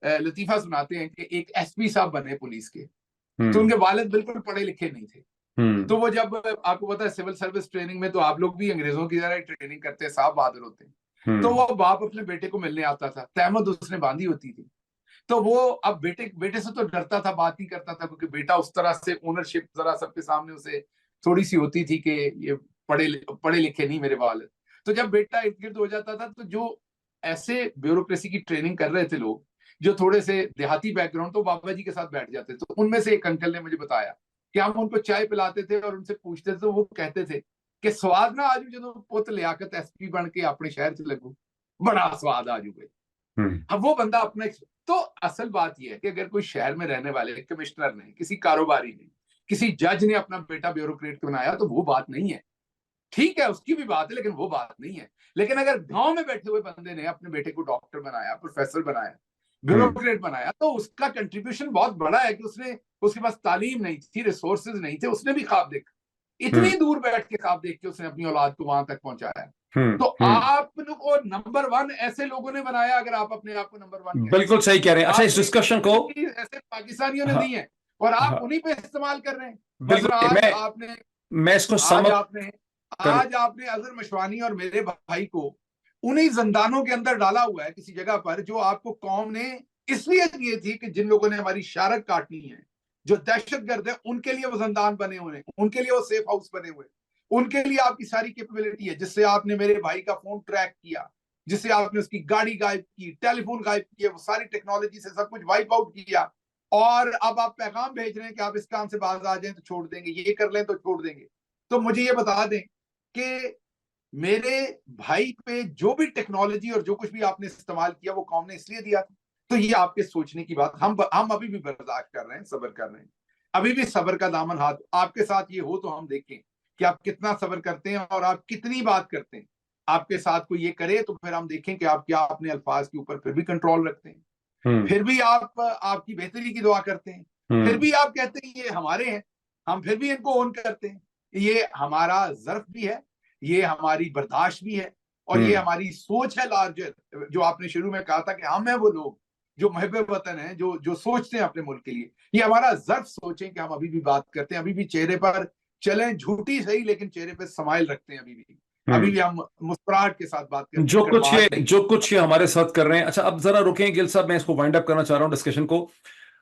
लतीफा सुनाते हैं कि एक एसपी साहब बने पुलिस के, तो उनके वालिद बिल्कुल पढ़े लिखे नहीं थे। तो वो जब, आपको पता है सिविल सर्विस ट्रेनिंग में तो आप लोग भी अंग्रेजों की तरह ट्रेनिंग करते हैं, साहब बहादुर होते हैं। तो वो बाप अपने बेटे को मिलने आता था, तहमत उसने बांधी होती थी। तो वो अब बेटे से तो डरता था, बात नहीं करता था, क्योंकि बेटा उस तरह से ओनरशिप जरा सबके सामने उसे थोड़ी सी होती थी कि ये पढ़े लिखे नहीं मेरे वालिद। तो जब बेटा इर्द गिर्द हो जाता था, तो जो ऐसे ब्यूरोक्रेसी की ट्रेनिंग कर रहे थे लोग, जो थोड़े से देहाती बैकग्राउंड, तो बाबा जी के साथ बैठ जाते। तो उनमें से एक अंकल ने मुझे बताया कि हम उनको चाय पिलाते थे और उनसे पूछते थे, तो वो कहते थे कि स्वाद ना आजू जो पुत लियाकत एसपी बन के अपने शहर से लगू, बड़ा स्वाद आजू गए। अब वो बंदा अपने, तो असल बात यह है कि अगर कोई शहर में रहने वाले कमिश्नर ने, किसी कारोबारी ने, किसी जज ने अपना बेटा ब्यूरोक्रेट बनाया, तो वो बात नहीं है। ठीक है, उसकी भी बात है, लेकिन वो बात नहीं है। लेकिन अगर गांव में बैठे हुए बंदे ने अपने बेटे को डॉक्टर बनाया, प्रोफेसर बनाया, ब्यूरोक्रेट बनाया, तो उसका कंट्रीब्यूशन बहुत बड़ा है कि उसके पास तालीम नहीं थी, रिसोर्सेज नहीं थे, उसने भी ख्वाब देखा, इतनी दूर बैठ के ख्वाब देख के उसने अपनी औलाद को वहां तक पहुंचाया। तो आप को नंबर 1 ऐसे लोगों ने बनाया, अगर आप अपने आप को नंबर 1, बिल्कुल सही कह रहे हैं। अच्छा, इस डिस्कशन को ऐसे पाकिस्तानियों ने दी है और आप उन्हीं पे इस्तेमाल कर रहे हैं। बिल्कुल, मैं इसको आज आपने अजहर मशवानी और मेरे भाई को उन्हीं जिंदानों के अंदर डाला हुआ है किसी जगह पर, जो आपको कौम ने इसलिए दिए थी कि जिन लोगों ने हमारी शारक काटनी है, जो दहशतगर्द है, उनके लिए वो जिंदान बने हुए हैं, उनके लिए वो सेफ हाउस बने हुए, उनके लिए आपकी सारी कैपेबिलिटी है, जिससे आपने मेरे भाई का फोन ट्रैक किया, जिससे आपने उसकी गाड़ी गायब की, टेलीफोन गायब किया, वो सारी टेक्नोलॉजी से सब कुछ वाइप आउट किया। और अब आप पैगाम भेज रहे हैं कि आप इस काम से बाज आ जाएं तो छोड़ देंगे, ये कर लें तो छोड़ देंगे। तो मुझे ये बता दें कि मेरे भाई पे जो भी टेक्नोलॉजी और जो कुछ भी आपने इस्तेमाल किया, वो कौम ने इसलिए दिया था। तो ये आपके सोचने की बात, हम अभी भी बर्दाश्त कर रहे हैं, सब्र कर रहे हैं, अभी भी सब्र का दामन हाथ आपके साथ ये हो तो हम देखें कि आप कितना सब्र करते हैं और आप कितनी बात करते हैं। आपके साथ कोई ये करे तो फिर हम देखें कि आप क्या अपने अल्फाज के ऊपर फिर भी कंट्रोल रखते हैं, फिर भी आप आपकी बेहतरी की दुआ करते हैं, फिर भी आप कहते हैं ये हमारे हैं, हम फिर भी इनको ओन करते हैं। ये हमारा ज़र्फ भी है, ये हमारी बर्दाश्त भी है, और ये हमारी सोच है लार्जर, जो आपने शुरू में कहा था कि हम हैं वो लोग जो महबे वतन हैं, जो सोचते हैं अपने मुल्क के लिए। ये हमारा ज़र्फ सोचें कि हम अभी भी बात करते हैं, अभी भी चेहरे पर चलें झूठी सही, लेकिन चेहरे पे स्माइल रखते हैं अभी भी हम मुस्कुराहट के साथ बात करते हैं, जो कुछ ये हमारे साथ कर रहे हैं। अच्छा, अब जरा रुकें गिल साहब, मैं इसको वाइंड अप करना चाह रहा हूं डिस्कशन को।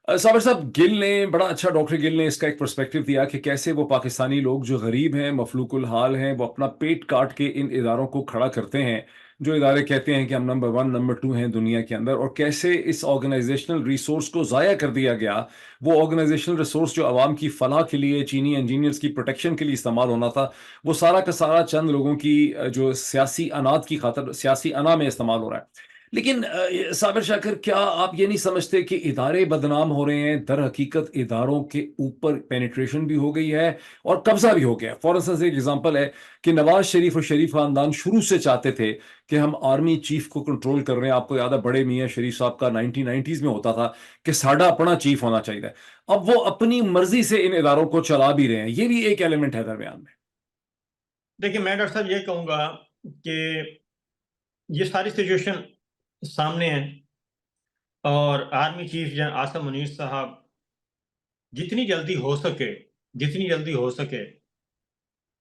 साबिर साहब, गिल ने बड़ा अच्छा, डॉक्टर गिल ने इसका एक पर्सपेक्टिव दिया कि कैसे वो पाकिस्तानी लोग जो गरीब हैं, मफलूकुल हाल हैं, वो अपना पेट काट के इन इदारों को खड़ा करते हैं, जो इदारे कहते हैं कि हम नंबर 1 नंबर 2 हैं दुनिया के अंदर, और कैसे इस ऑर्गेनाइजेशनल रिसोर्स को ज़ाया कर दिया गया। वो ऑर्गेनाइजेशनल रिसोर्स जो आवाम की फलाह के लिए, चीनी इंजीनियर्स की प्रोटेक्शन के लिए इस्तेमाल होना था, वो सारा का सारा चंद लोगों की जो सियासी अनाद की खातर, सियासी अना में इस्तेमाल हो रहा है। लेकिन साबिर शाकिर, क्या आप ये नहीं समझते कि इदारे बदनाम हो रहे हैं? दर हकीकत इदारों के ऊपर पेनिट्रेशन भी हो गई है और कब्जा भी हो गया है। फॉर इंस्टेंस एक एग्जांपल है कि नवाज शरीफ और शरीफ खानदान शुरू से चाहते थे कि हम आर्मी चीफ को कंट्रोल कर रहे हैं। आपको याद है बड़े मियाँ शरीफ साहब का 1990s में होता था कि साडा अपना चीफ होना चाहिए। अब वो अपनी मर्जी से इन इदारों को चला भी रहे हैं। ये भी एक एलिमेंट है दरमियान में। देखिए, मैं डॉक्टर साहब ये कहूंगा कि ये सारी सिचुएशन सामने है और army chief general Asim Munir साहब जितनी जल्दी हो सके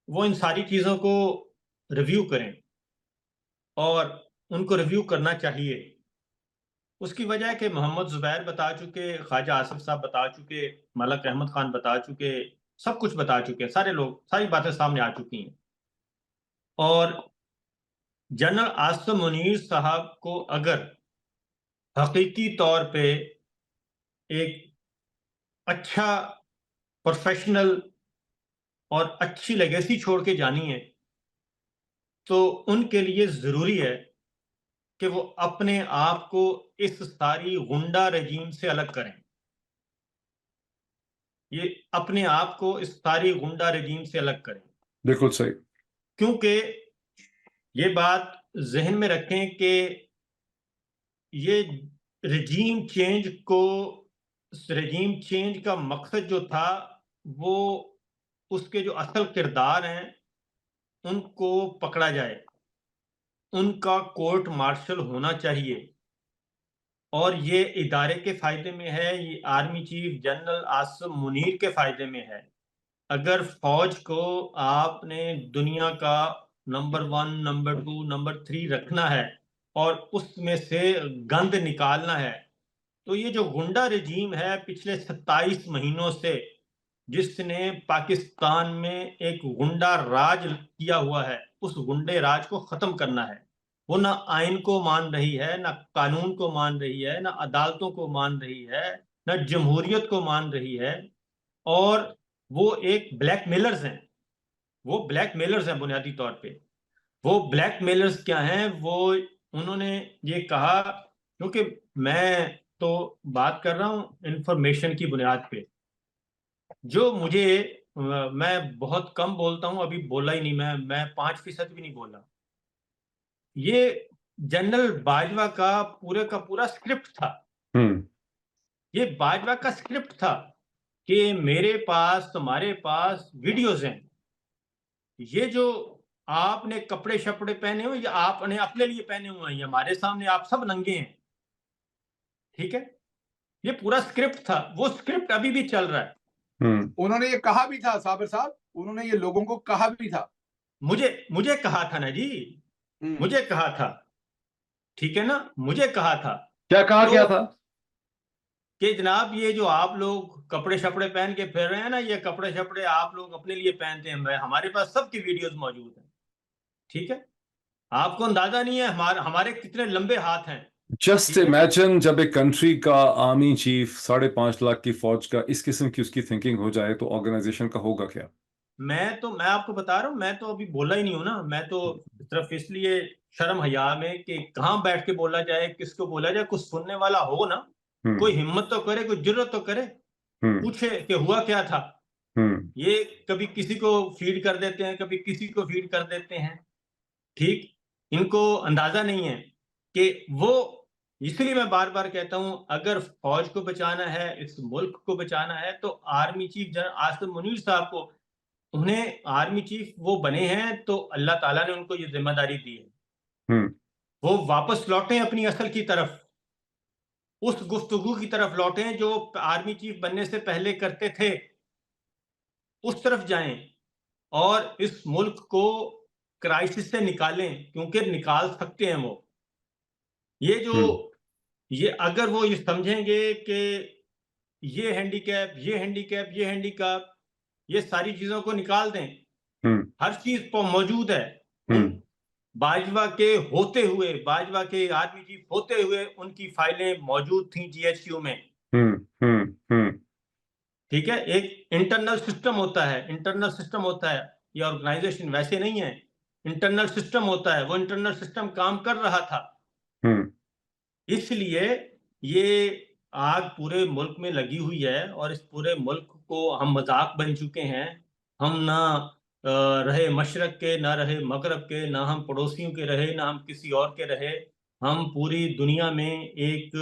वो इन सारी चीज़ों को रिव्यू करें, और उनको रिव्यू करना चाहिए। उसकी वजह है कि मोहम्मद ज़ुबैर बता चुके, ख्वाजा आसिफ साहब बता चुके, मलक अहमद खान बता चुके, सब कुछ बता चुके हैं, सारे लोग, सारी बातें सामने आ चुकी हैं। और जनरल आसिम मुनीर साहब को अगर हकीकी तौर पे एक अच्छा प्रोफेशनल और अच्छी लेगेसी छोड़ के जानी है, तो उनके लिए ज़रूरी है कि वो अपने आप को इस सारी गुंडा रजीम से अलग करें। ये अपने आप को इस सारी गुंडा रजीम से अलग करें। बिल्कुल सही। क्योंकि ये बात ज़हन में रखें कि ये रजीम चेंज का मकसद जो था, वो उसके जो असल किरदार हैं, उनको पकड़ा जाए, उनका कोर्ट मार्शल होना चाहिए। और ये इदारे के फ़ायदे में है, ये army chief general Asim Munir के फ़ायदे में है। अगर फ़ौज को आपने दुनिया का नंबर 1, नंबर 2, नंबर 3 रखना है और उसमें से गंद निकालना है, तो ये जो गुंडा रजीम है पिछले 27 महीनों से, जिसने पाकिस्तान में एक गुंडा राज किया हुआ है, उस गुंडे राज को ख़त्म करना है। वो ना आइन को मान रही है, ना कानून को मान रही है, ना अदालतों को मान रही है, ना जमहूरियत को मान रही है। और वो एक ब्लैकमेलर्स हैं बुनियादी तौर पे। वो ब्लैकमेलर्स क्या हैं? वो उन्होंने ये कहा, क्योंकि मैं तो बात कर रहा हूँ इंफॉर्मेशन की बुनियाद पे, जो मुझे मैं बहुत कम बोलता हूँ, अभी बोला ही नहीं, मैं 5% भी नहीं बोला। ये जनरल बाजवा का पूरा स्क्रिप्ट था। ये बाजवा का स्क्रिप्ट था कि मेरे पास, तुम्हारे पास वीडियोस हैं। ये जो आपने कपड़े शपड़े पहने हुए, ये आपने अपने लिए पहने हुए हैं, हमारे सामने आप सब नंगे हैं, ठीक है? ये पूरा स्क्रिप्ट था, वो स्क्रिप्ट अभी भी चल रहा है। उन्होंने ये कहा भी था साबिर साहब, उन्होंने ये लोगों को कहा भी था। मुझे कहा था ना जी, मुझे कहा था, ठीक है ना? मुझे कहा था। क्या कहा क्या था? कि जनाब ये जो आप लोग कपड़े शपड़े पहन के फिर रहे हैं ना, ये कपड़े शपड़े आप लोग अपने लिए पहनते हैं, हमारे पास सबकी वीडियोस मौजूद हैं, ठीक है? आपको अंदाजा नहीं है हमारे कितने लंबे हाथ हैं। जस्ट इमेजिन जब एक कंट्री का आर्मी चीफ 5.5 लाख की फौज का इस किस्म की उसकी थिंकिंग हो जाए, तो ऑर्गेनाइजेशन का होगा क्या? मैं आपको बता रहा हूँ, मैं तो अभी बोला ही नहीं हूं ना। मैं तो सिर्फ इसलिए शर्म हया में कि कहाँ बैठ के बोला जाए, किसको बोला जाए, कुछ सुनने वाला हो ना, कोई हिम्मत तो करे, कोई जुर्रत तो करे, पूछे कि हुआ क्या था। ये कभी किसी को फीड कर देते हैं, कभी किसी को फीड कर देते हैं, ठीक? इनको अंदाजा नहीं है कि वो, इसलिए मैं बार बार कहता हूं, अगर फौज को बचाना है, इस मुल्क को बचाना है, तो army chief general Asim Munir साहब को, उन्हें आर्मी चीफ वो बने हैं तो अल्लाह ताला ने उनको ये जिम्मेदारी दी है। वो वापस लौटे अपनी असल की तरफ, उस गुफ्तगू की तरफ लौटें जो आर्मी चीफ बनने से पहले करते थे, उस तरफ जाएं। और इस मुल्क को क्राइसिस से निकालें, क्योंकि निकाल सकते हैं वो। ये अगर वो ये समझेंगे कि ये हैंडीकैप, ये सारी चीजों को निकाल दें, हर चीज तो मौजूद है। उन बाजवा के आर्मी चीफ होते हुए उनकी फाइलें मौजूद थी जीएचक्यू में। ठीक है, एक इंटरनल सिस्टम होता है, ये ऑर्गेनाइजेशन वैसे नहीं है, इंटरनल सिस्टम होता है, वो इंटरनल सिस्टम काम कर रहा था। इसलिए ये आग पूरे मुल्क में लगी हुई है और इस पूरे मुल्क को हम मजाक बन चुके हैं। हम ना रहे मशरक के, ना रहे मगरब के, ना हम पड़ोसियों के रहे, ना हम किसी और के रहे। हम पूरी दुनिया में एक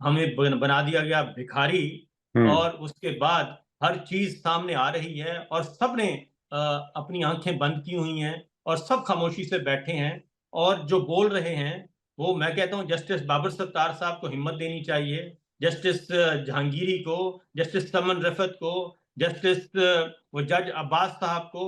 हमें बना दिया गया भिखारी, और उसके बाद हर चीज सामने आ रही है और सबने अपनी आंखें बंद की हुई हैं और सब खामोशी से बैठे हैं। और जो बोल रहे हैं वो, मैं कहता हूँ, जस्टिस बाबर सत्तार साहब को हिम्मत देनी चाहिए, जस्टिस जहांगीरी को, जस्टिस समन रफत को, जस्टिस वो जज अब्बास साहब को,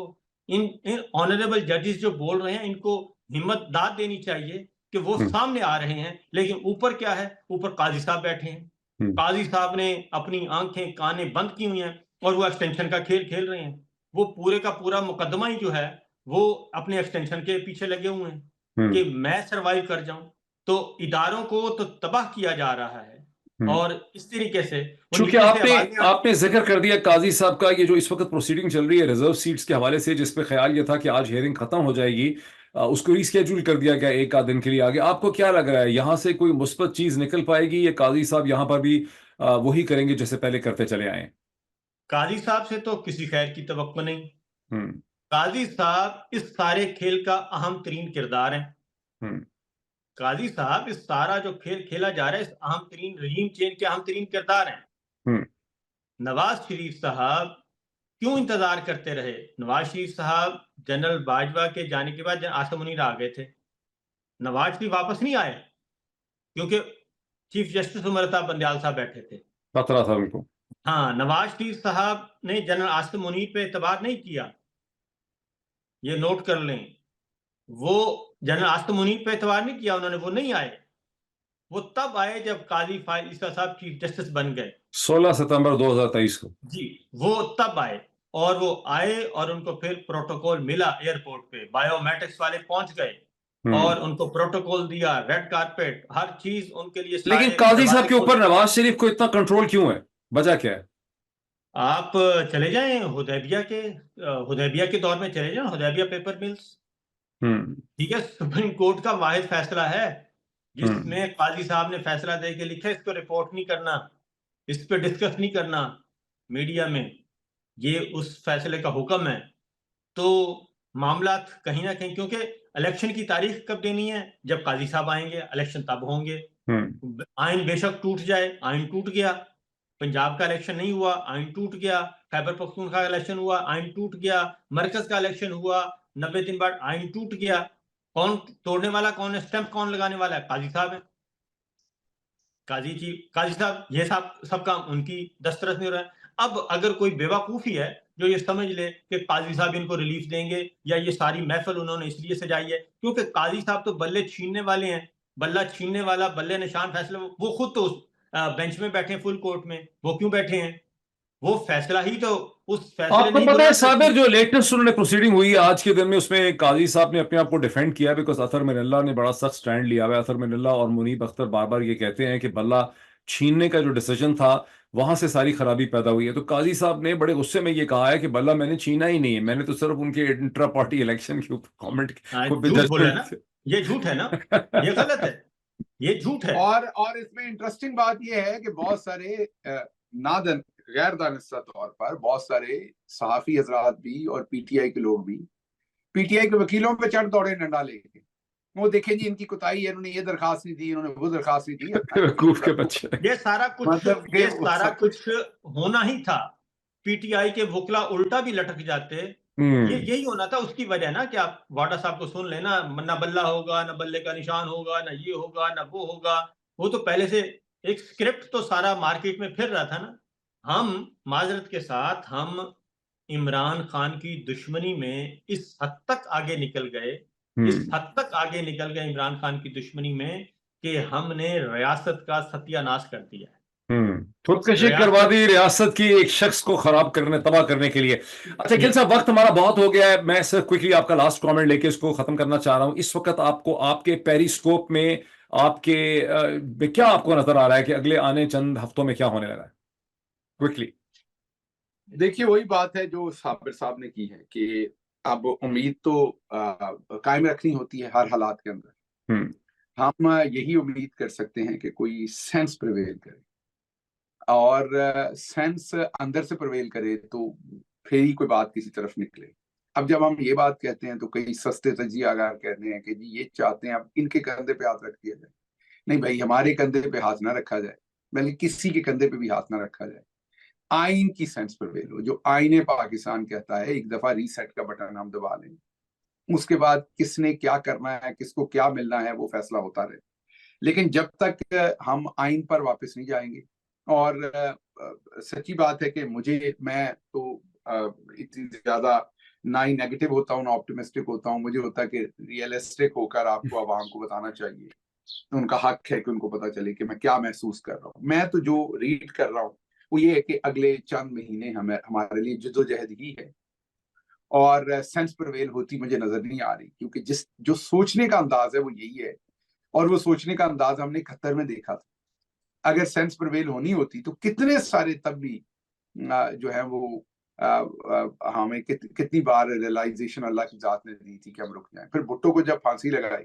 इन ऑनरेबल जजेस जो बोल रहे हैं, इनको हिम्मत दाद देनी चाहिए कि वो सामने आ रहे हैं। लेकिन ऊपर क्या है, ऊपर काजी साहब बैठे हैं। काजी साहब ने अपनी आंखें काने बंद की हुई हैं और वो एक्सटेंशन का खेल खेल रहे हैं। वो पूरे का पूरा मुकदमा ही जो है वो अपने एक्सटेंशन के पीछे लगे हुए हैं कि मैं सरवाइव कर जाऊं। तो इदारों को तो तबाह किया जा रहा है और इस तरीके से चूंकि आपने जिक्र कर दिया काजी साहब का, ये जो इस वक्त प्रोसीडिंग चल रही है रिजर्व सीट्स के हवाले से, जिसपे ख्याल ये था कि आज हियरिंग खत्म हो जाएगी, उसको रीस्केड्यूल कर दिया गया एक आध दिन के लिए आगे। आपको क्या लग रहा है, यहां से कोई मुस्बत चीज निकल पाएगी या काजी साहब यहां पर भी वही करेंगे जैसे पहले करते चले आए? काजी साहब से तो किसी खैर की तवक्को नहीं। काजी साहब इस सारे खेल का अहम तरीन किरदार है। काजी साहब इस सारा जो खेल खेला जा रहा है, इस अहम तरीन रहीम चेंज के अहम तरीन किरदार हैं। नवाज शरीफ साहब क्यों इंतजार करते रहे? नवाज शरीफ साहब जनरल बाजवा के जाने के बाद आसिम मुनीर आ गए थे, नवाज शरीफ वापस नहीं आए क्योंकि चीफ जस्टिस उमर अता बंदयाल साहब बैठे थे। खतरा था उनको। हाँ, नवाज शरीफ साहब ने जनरल आसिम मुनीर पे एतबार नहीं किया, ये नोट कर लें। वो जनरल आसिम मुनीर पे एतबार नहीं किया उन्होंने, वो नहीं आए। वो तब आए जब काजी फाइल ईसा साहब चीफ जस्टिस बन गए 16 सितंबर 2023 को। जी, वो तब आए और वो आए और उनको फिर प्रोटोकॉल मिला एयरपोर्ट पे, बायोमेट्रिक्स वाले पहुंच गए और उनको प्रोटोकॉल दिया, रेड कारपेट, हर चीज उनके लिए। लेकिन काजी साहब के ऊपर नवाज शरीफ को इतना कंट्रोल क्यों है, वजह क्या है? आप चले जाएं हुदैबिया के दौर में चले जाएं, हुदैबिया पेपर मिल्स, ठीक है, सुप्रीम कोर्ट का वाहिद फैसला है जिसमें काजी साहब ने फैसला दे के लिखा, इसको रिपोर्ट नहीं करना, इस पे डिस्कस नहीं करना मीडिया में, ये उस फैसले का हुक्म है। तो मामला कहीं ना कहीं, क्योंकि इलेक्शन की तारीख कब देनी है? जब काजी साहब आएंगे, इलेक्शन तब होंगे। आइन बेशक टूट जाए, आइन टूट गया, पंजाब का इलेक्शन नहीं हुआ, आइन टूट गया, खैबर पख्तूनख्वा का इलेक्शन हुआ, आइन टूट गया, मरकज का इलेक्शन हुआ, 90 दिन बाद आइन टूट गया। कौन तोड़ने वाला कौन है? स्टैंप कौन लगाने वाला है? काजी साहब है। काजी साहब, ये सब काम उनकी दस्तरस में हो रहा है। अब अगर कोई बेवकूफी है जो ये समझ ले कि काजी साहब इनको रिलीफ देंगे या ये सारी महफिल उन्होंने इसलिए सजाई है क्योंकि काजी साहब तो बल्ले छीनने वाले हैं, बल्ला छीनने वाला, बल्ले निशान फैसला, वो खुद तो बेंच में बैठे हैं, फुल कोर्ट में। वो क्यों बैठे हैं? वो फैसला ही तो उस फैसले आपको पता है साबिर, जो लेटेस्ट उन्होंने प्रोसीडिंग हुई आज के दिन में, उसमें काजी साहब ने अपने आप को डिफेंड किया बिकॉज अतर मिनल्ला ने बड़ा सख्त स्टैंड लिया हुआ है। अतर मिनल्ला और मुनीब अख्तर बार बार ये कहते हैं कि बल्ला छीनने का जो डिसीजन था वहां से सारी खराबी पैदा हुई है। तो काजी साहब ने बड़े गुस्से में ये कहा है कि बल्ला मैंने छीना ही नहीं है, मैंने तो सिर्फ उनके इंट्रा पार्टी इलेक्शन के ऊपर कॉमेंट ये झूठ है ना, ये गलत है, ये झूठ है। और इसमें इंटरेस्टिंग बात ये है कि बहुत सारे गैर दानिस्ता तौर पर बहुत सारे सहाफी हजरात भी और पीटीआई के लोग भी पीटीआई के वकीलों पे चढ़ दौड़े डंडा लेके, वो देखें जी इनकी कुताही है, इन्होंने ये दरखास्त नहीं दी, इन्होंने वो दरखास्त नहीं दी। के बच्चे, ये सारा कुछ होना ही था। पीटीआई के वकला उल्टा भी लटक जाते, ये यही होना था। उसकी वजह ना कि आप वाडा साहब को सुन लेना, ना बल्ला होगा, ना बल्ले का निशान होगा, ना ये होगा, ना वो होगा। वो तो पहले से एक स्क्रिप्ट तो सारा मार्केट में फिर रहा था ना। हम माजरत के साथ हम इमरान खान की दुश्मनी में इस हद तक आगे निकल गए, इस हद तक आगे निकल गए इमरान खान की दुश्मनी में कि हमने रियासत का सत्यानाश कर दिया है। खुदकशी करवा दी रियासत की एक शख्स को खराब करने, तबाह करने के लिए। अच्छा गिल साहब, वक्त हमारा बहुत हो गया है। मैं सिर्फ क्विकली आपका लास्ट कमेंट लेके इसको खत्म करना चाह रहा हूं। इस वक्त आपको आपके पेरिस्कोप में क्या आपको नजर आ रहा है कि अगले आने चंद हफ्तों में क्या होने लगा है? क्विकली। देखिए, वही बात है जो साबिर साहब ने की है कि अब उम्मीद तो कायम रखनी होती है हर हालात के अंदर। हम यही उम्मीद कर सकते हैं कि कोई सेंस प्रिवेल करे, और सेंस अंदर से प्रिवेल करे तो फिर ही कोई बात किसी तरफ निकले। अब जब हम ये बात कहते हैं तो कई सस्ते तजियागार कहते हैं कि जी ये चाहते हैं अब इनके कंधे पे हाथ रख दिया जाए। नहीं भाई, हमारे कंधे पे हाथ ना रखा जाए, बल्कि किसी के कंधे पे भी हाथ ना रखा जाए। आइन की सेंस प्रिवेल हो, जो आईने पाकिस्तान कहता है एक दफा रीसेट का बटन हम दबा लें, उसके बाद किसने क्या करना है, किसको क्या मिलना है, वो फैसला होता रहे। लेकिन जब तक हम आइन पर वापस नहीं जाएंगे, और सच्ची बात है कि मैं तो इतनी ज्यादा ना ही नेगेटिव होता हूँ ना ऑप्टिमिस्टिक होता हूँ। मुझे होता है कि रियलिस्टिक होकर आपको आवाम को बताना चाहिए, उनका हक है कि उनको पता चले कि मैं क्या महसूस कर रहा हूँ। मैं तो जो रीड कर रहा हूँ वो ये है कि अगले चंद महीने हमारे लिए जद्दोजहद ही है, और सेंस प्रिवेल होती मुझे नजर नहीं आ रही, क्योंकि जो सोचने का अंदाज है वो यही है, और वो सोचने का अंदाज हमने 71 में देखा था। अगर सेंस प्रिवेल होनी होती तो कितने सारे तब भी जो है वो हमें कितनी बार रियलाइजेशन अल्लाह की जात ने दी थी कि हम रुक जाएं। फिर भुट्टो को जब फांसी लगाई,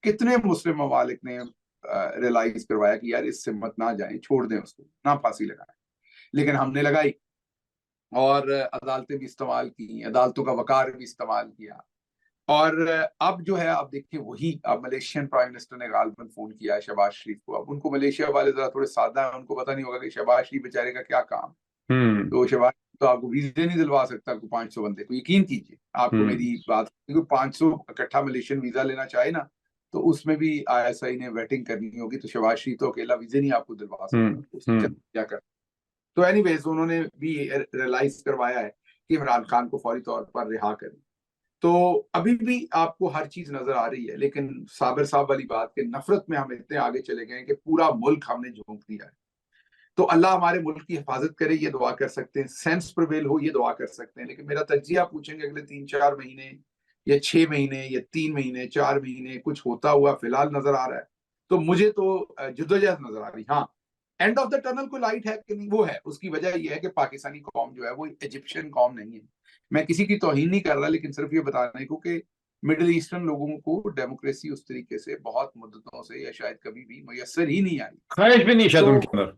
कितने मुस्लिम ममालिक ने रियलाइज करवाया कि यार इससे मत ना जाएं, छोड़ दें उसको, ना फांसी लगाएं। लेकिन हमने लगाई, और अदालतें भी इस्तेमाल की, अदालतों का वकार भी इस्तेमाल किया। और अब जो है, आप देखिए वही, अब मलेशियन प्राइम मिनिस्टर ने गालिबन फोन किया है शहबाज शरीफ को। अब उनको मलेशिया वाले जरा थोड़े सादा हैं, उनको पता नहीं होगा कि शहबाज शरीफ बेचारे का क्या काम। तो शहबाज तो आपको वीजे नहीं दिलवा सकता, आपको 500 बंदे को, यकीन कीजिए आपको मेरी बात, क्योंकि 500 इकट्ठा मलेशियन वीजा लेना चाहे ना तो उसमें भी ISI ने वेटिंग करनी होगी। तो शहबाज शरीफ तो अकेला वीजे नहीं आपको दिलवा सकता, क्या कर। तो एनीवेज उन्होंने भी रियलाइज करवाया है कि इमरान खान को फौरी तौर पर रिहा करें। तो अभी भी आपको हर चीज नजर आ रही है, लेकिन साबिर साहब वाली बात के नफरत में हम इतने आगे चले गए कि पूरा मुल्क हमने झोंक दिया है। तो अल्लाह हमारे मुल्क की हिफाजत करे, ये दुआ कर सकते हैं, सेंस प्रिवेल हो ये दुआ कर सकते हैं। लेकिन मेरा तज्जिया पूछेंगे अगले 3-4 महीने या 6 महीने या 3 महीने 4 महीने कुछ होता हुआ फिलहाल नजर आ रहा है, तो मुझे तो जद्दोजहद नजर आ रही। हाँ, एंड ऑफ द टनल को लाइट है कि नहीं, वो है। उसकी वजह यह है कि पाकिस्तानी कौम जो है वो इजिप्शियन कौम नहीं है। मैं किसी की तौहीन नहीं कर रहा, लेकिन सिर्फ ये बताने को कि मिडिल ईस्टर्न लोगों को डेमोक्रेसी उस तरीके से बहुत मुद्दतों से या शायद कभी भी मुयस्सर ही नहीं आई, ख्वाहिश भी नहीं शायद तो उनके अंदर।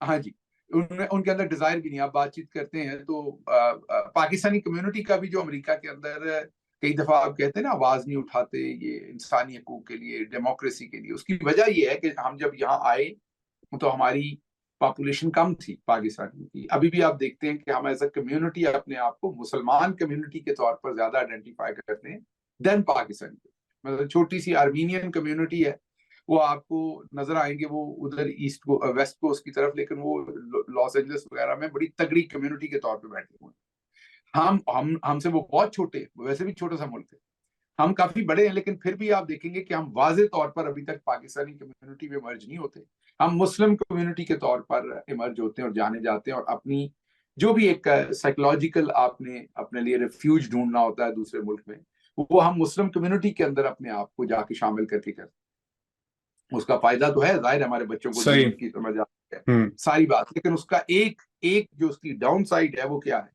हाँ जी, उनके अंदर डिजायर भी नहीं। आप बातचीत करते हैं तो पाकिस्तानी कम्युनिटी का भी जो अमेरिका के अंदर कई दफा आप कहते हैं ना आवाज नहीं उठाते ये इंसानी हकूक के लिए, डेमोक्रेसी के लिए, उसकी वजह ये है कि हम जब यहाँ आए तो हमारी पॉपुलेशन कम थी पाकिस्तानियों की। अभी भी आप देखते हैं कि हम एज अ कम्युनिटी अपने आप को मुसलमान कम्युनिटी के तौर पर ज्यादा आइडेंटिफाई करते हैं देन पाकिस्तान। मतलब छोटी सी आर्मीनियन कम्युनिटी है, वो आपको नजर आएंगे वो उधर ईस्ट को वेस्ट कोस्ट की तरफ, लेकिन वो लॉस एंजलिस वगैरह में बड़ी तगड़ी कम्युनिटी के तौर पे बैठे हुए हैं। हम हमसे वो बहुत छोटे, वैसे भी छोटा सा मुल्क है, हम काफी बड़े हैं, लेकिन फिर भी आप देखेंगे कि हम वाजे तौर पर अभी तक पाकिस्तानी कम्युनिटी में इमर्ज नहीं होते। हम मुस्लिम कम्युनिटी के तौर पर इमर्ज होते हैं और जाने जाते हैं, और अपनी जो भी एक साइकोलॉजिकल आपने अपने लिए रिफ्यूज ढूंढना होता है दूसरे मुल्क में, वो हम मुस्लिम कम्युनिटी के अंदर अपने आप को जाके शामिल करके करते हैं। उसका फायदा तो है, जाहिर हमारे बच्चों को दीन की समझ आती है, सारी बात, लेकिन उसका एक एक जो उसकी डाउन साइड है वो क्या है?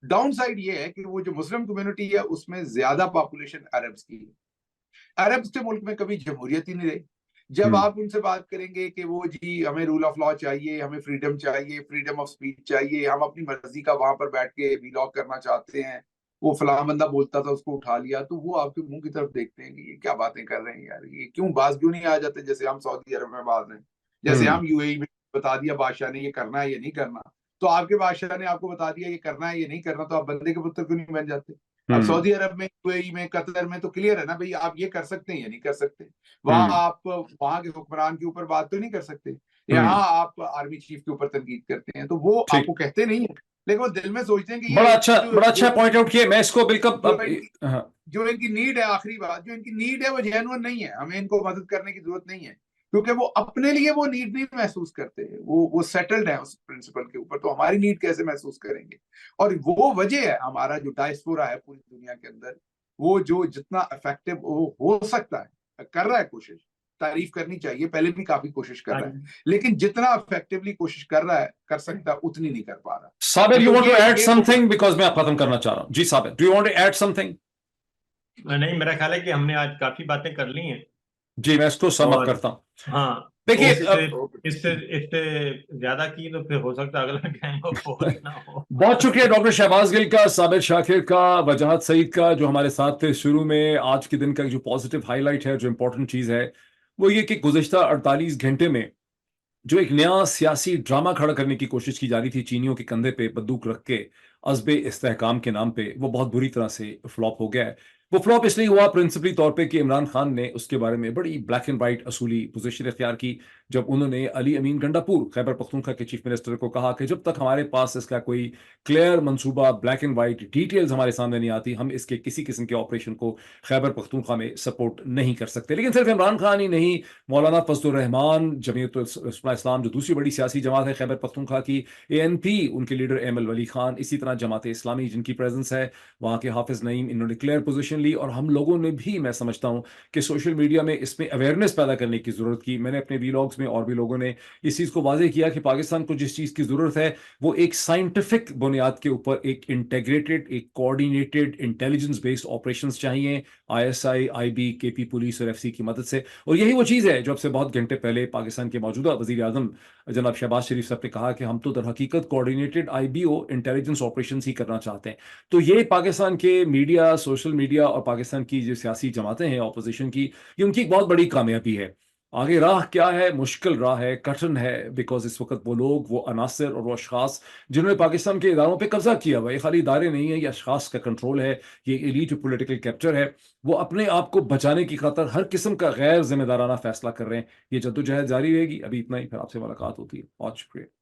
डाउन साइड ये है कि वो जो मुस्लिम कम्युनिटी है उसमें ज्यादा पॉपुलेशन अरब्स की है। अरब्स के मुल्क में कभी जमहूरियत ही नहीं रही। जब आप उनसे बात करेंगे कि वो जी हमें रूल ऑफ लॉ चाहिए, हमें फ्रीडम चाहिए, फ्रीडम ऑफ स्पीच चाहिए, हम अपनी मर्जी का वहां पर बैठ के व्लॉग करना चाहते हैं, वो फलां बंदा बोलता था उसको उठा लिया, तो वो आपके मुंह की तरफ देखते हैं कि ये क्या बातें कर रहे हैं यार, ये क्यों बाज क्यों नहीं आ जाते जैसे हम सऊदी अरब में बाज हैं, जैसे हम UAE में बता दिया बादशाह ने ये करना है ये नहीं करना, तो आपके बादशाह ने आपको बता दिया ये करना है ये नहीं करना, तो आप बंदे के पुत्र क्यों नहीं बन जाते? अब सऊदी अरब में, UAE में, कतर में तो क्लियर है ना भाई, आप ये कर सकते हैं या नहीं कर सकते। वहां आप वहां के हुक्मरान के ऊपर बात तो नहीं कर सकते। यहाँ आप आर्मी चीफ के ऊपर तनकीद करते हैं, तो वो आपको कहते नहीं है, लेकिन वो दिल में सोचते हैं कि बड़ा ये अच्छा पॉइंट आउट किया। मैं इसको बिल्कुल जो इनकी नीड है, आखिरी बात, जो इनकी नीड है वो जेन्युइन नहीं है, हमें इनको मदद करने की जरूरत नहीं है, क्योंकि वो अपने लिए वो नीड नहीं महसूस करते, वो सेटल्ड है उस प्रिंसिपल के ऊपर, तो हमारी नीड कैसे महसूस करेंगे? और वो वजह है हमारा जो डायस्पोरा है पूरी दुनिया के अंदर, वो जो जितना इफेक्टिव वो हो सकता है कर रहा है, कोशिश तारीफ करनी चाहिए, पहले भी काफी कोशिश कर रहा है, लेकिन जितना इफेक्टिवली कोशिश कर रहा है कर सकता है उतनी नहीं कर पा रहा। Sabir, you want to add something? Because मैं खत्म करना चाह रहा हूं। जी Sabir, do you want to add something? नहीं, मेरा ख्याल है कि हमने आज काफी बातें कर ली हैं। जी, मैं इसको सम अप करता हूं। हाँ, देखिए, इससे ज्यादा की तो फिर हो सकता है अगला गैंग ऑफ फोर ना हो। बहुत शुक्रिया डॉक्टर शहबाज गिल का, साबिर शाकिर का, वजाहत सईद का, जो हमारे साथ थे शुरू में। आज के दिन का जो पॉजिटिव हाईलाइट है, जो इंपॉर्टेंट चीज है, वो ये कि गुज़िश्ता 48 घंटे में जो एक नया सियासी ड्रामा खड़ा करने की कोशिश की जा रही थी चीनियों के कंधे पे बंदूक रख के अज़्बे इस्तेहकाम के नाम पे, वो बहुत बुरी तरह से फ्लॉप हो गया है। वो फ्लॉप इसलिए हुआ प्रिंसिपली तौर पे कि इमरान खान ने उसके बारे में बड़ी ब्लैक एंड वाइट असूली पोजीशन इख्तियार की, जब उन्होंने अली अमीन गंडापुर खैबर पख्तूनख्वा के चीफ मिनिस्टर को कहा कि जब तक हमारे पास इसका कोई क्लियर मंसूबा, ब्लैक एंड वाइट डिटेल्स हमारे सामने नहीं आती, हम इसके किसी किस्म के ऑपरेशन को खैबर पख्तूनख्वा में सपोर्ट नहीं कर सकते। लेकिन सिर्फ इमरान खान ही नहीं, मौलाना फजलुर रहमान, जमीयत इस्लाम जो दूसरी बड़ी सियासी जमात है खैबर पख्तूनख्वा की, ANP, उनके लीडर एमएल वली खान, इसी तरह जमात इस्लामी जिनकी प्रेजेंस है, वहाँ के हाफिज नईम, इन्होंने क्लियर पोजीशन ली। और हम लोगों ने भी, मैं समझता हूँ कि सोशल मीडिया में इसमें अवेयरनेस पैदा करने की जरूरत की। मैंने अपने वीलॉग्स में और भी लोगों ने इस चीज़ को वाजे किया कि पाकिस्तान को जिस चीज़ की जरूरत है वो एक साइंटिफिक बुनियाद के ऊपर एक इंटेग्रेटेड, एक कोऑर्डिनेटेड इंटेलिजेंस बेस्ड ऑपरेशंस चाहिए, ISI, IB, KP पुलिस और FC की मदद से। और यही वो चीज़ है जो अब से बहुत घंटे पहले पाकिस्तान के मौजूदा वजीर आजम जनाब शहबाज शरीफ साहब ने कहा कि हम तो दर हकीकत कोऑर्डिनेटेड IBO इंटेलिजेंस ऑपरेशन ही करना चाहते हैं। तो ये पाकिस्तान के मीडिया, सोशल मीडिया और पाकिस्तान की जो सियासी जमातें हैं ऑपोजिशन की, ये उनकी एक बहुत बड़ी कामयाबी है। आगे राह क्या है? मुश्किल राह है, कठिन है, बिकॉज इस वक्त वो लोग, वो अनासर और वो अशखास जिन्होंने पाकिस्तान के इदारों पे कब्जा किया हुआ, ये खाली इदारे नहीं है, ये अशखास का कंट्रोल है, ये एलीट पोलिटिकल कैप्चर है, वो अपने आप को बचाने की खातर हर किस्म का गैर जिम्मेदाराना फैसला कर रहे हैं। ये जद्दोजहद जारी रहेगी। अभी इतना ही, फिर आपसे मुलाकात होती है। बहुत शुक्रिया।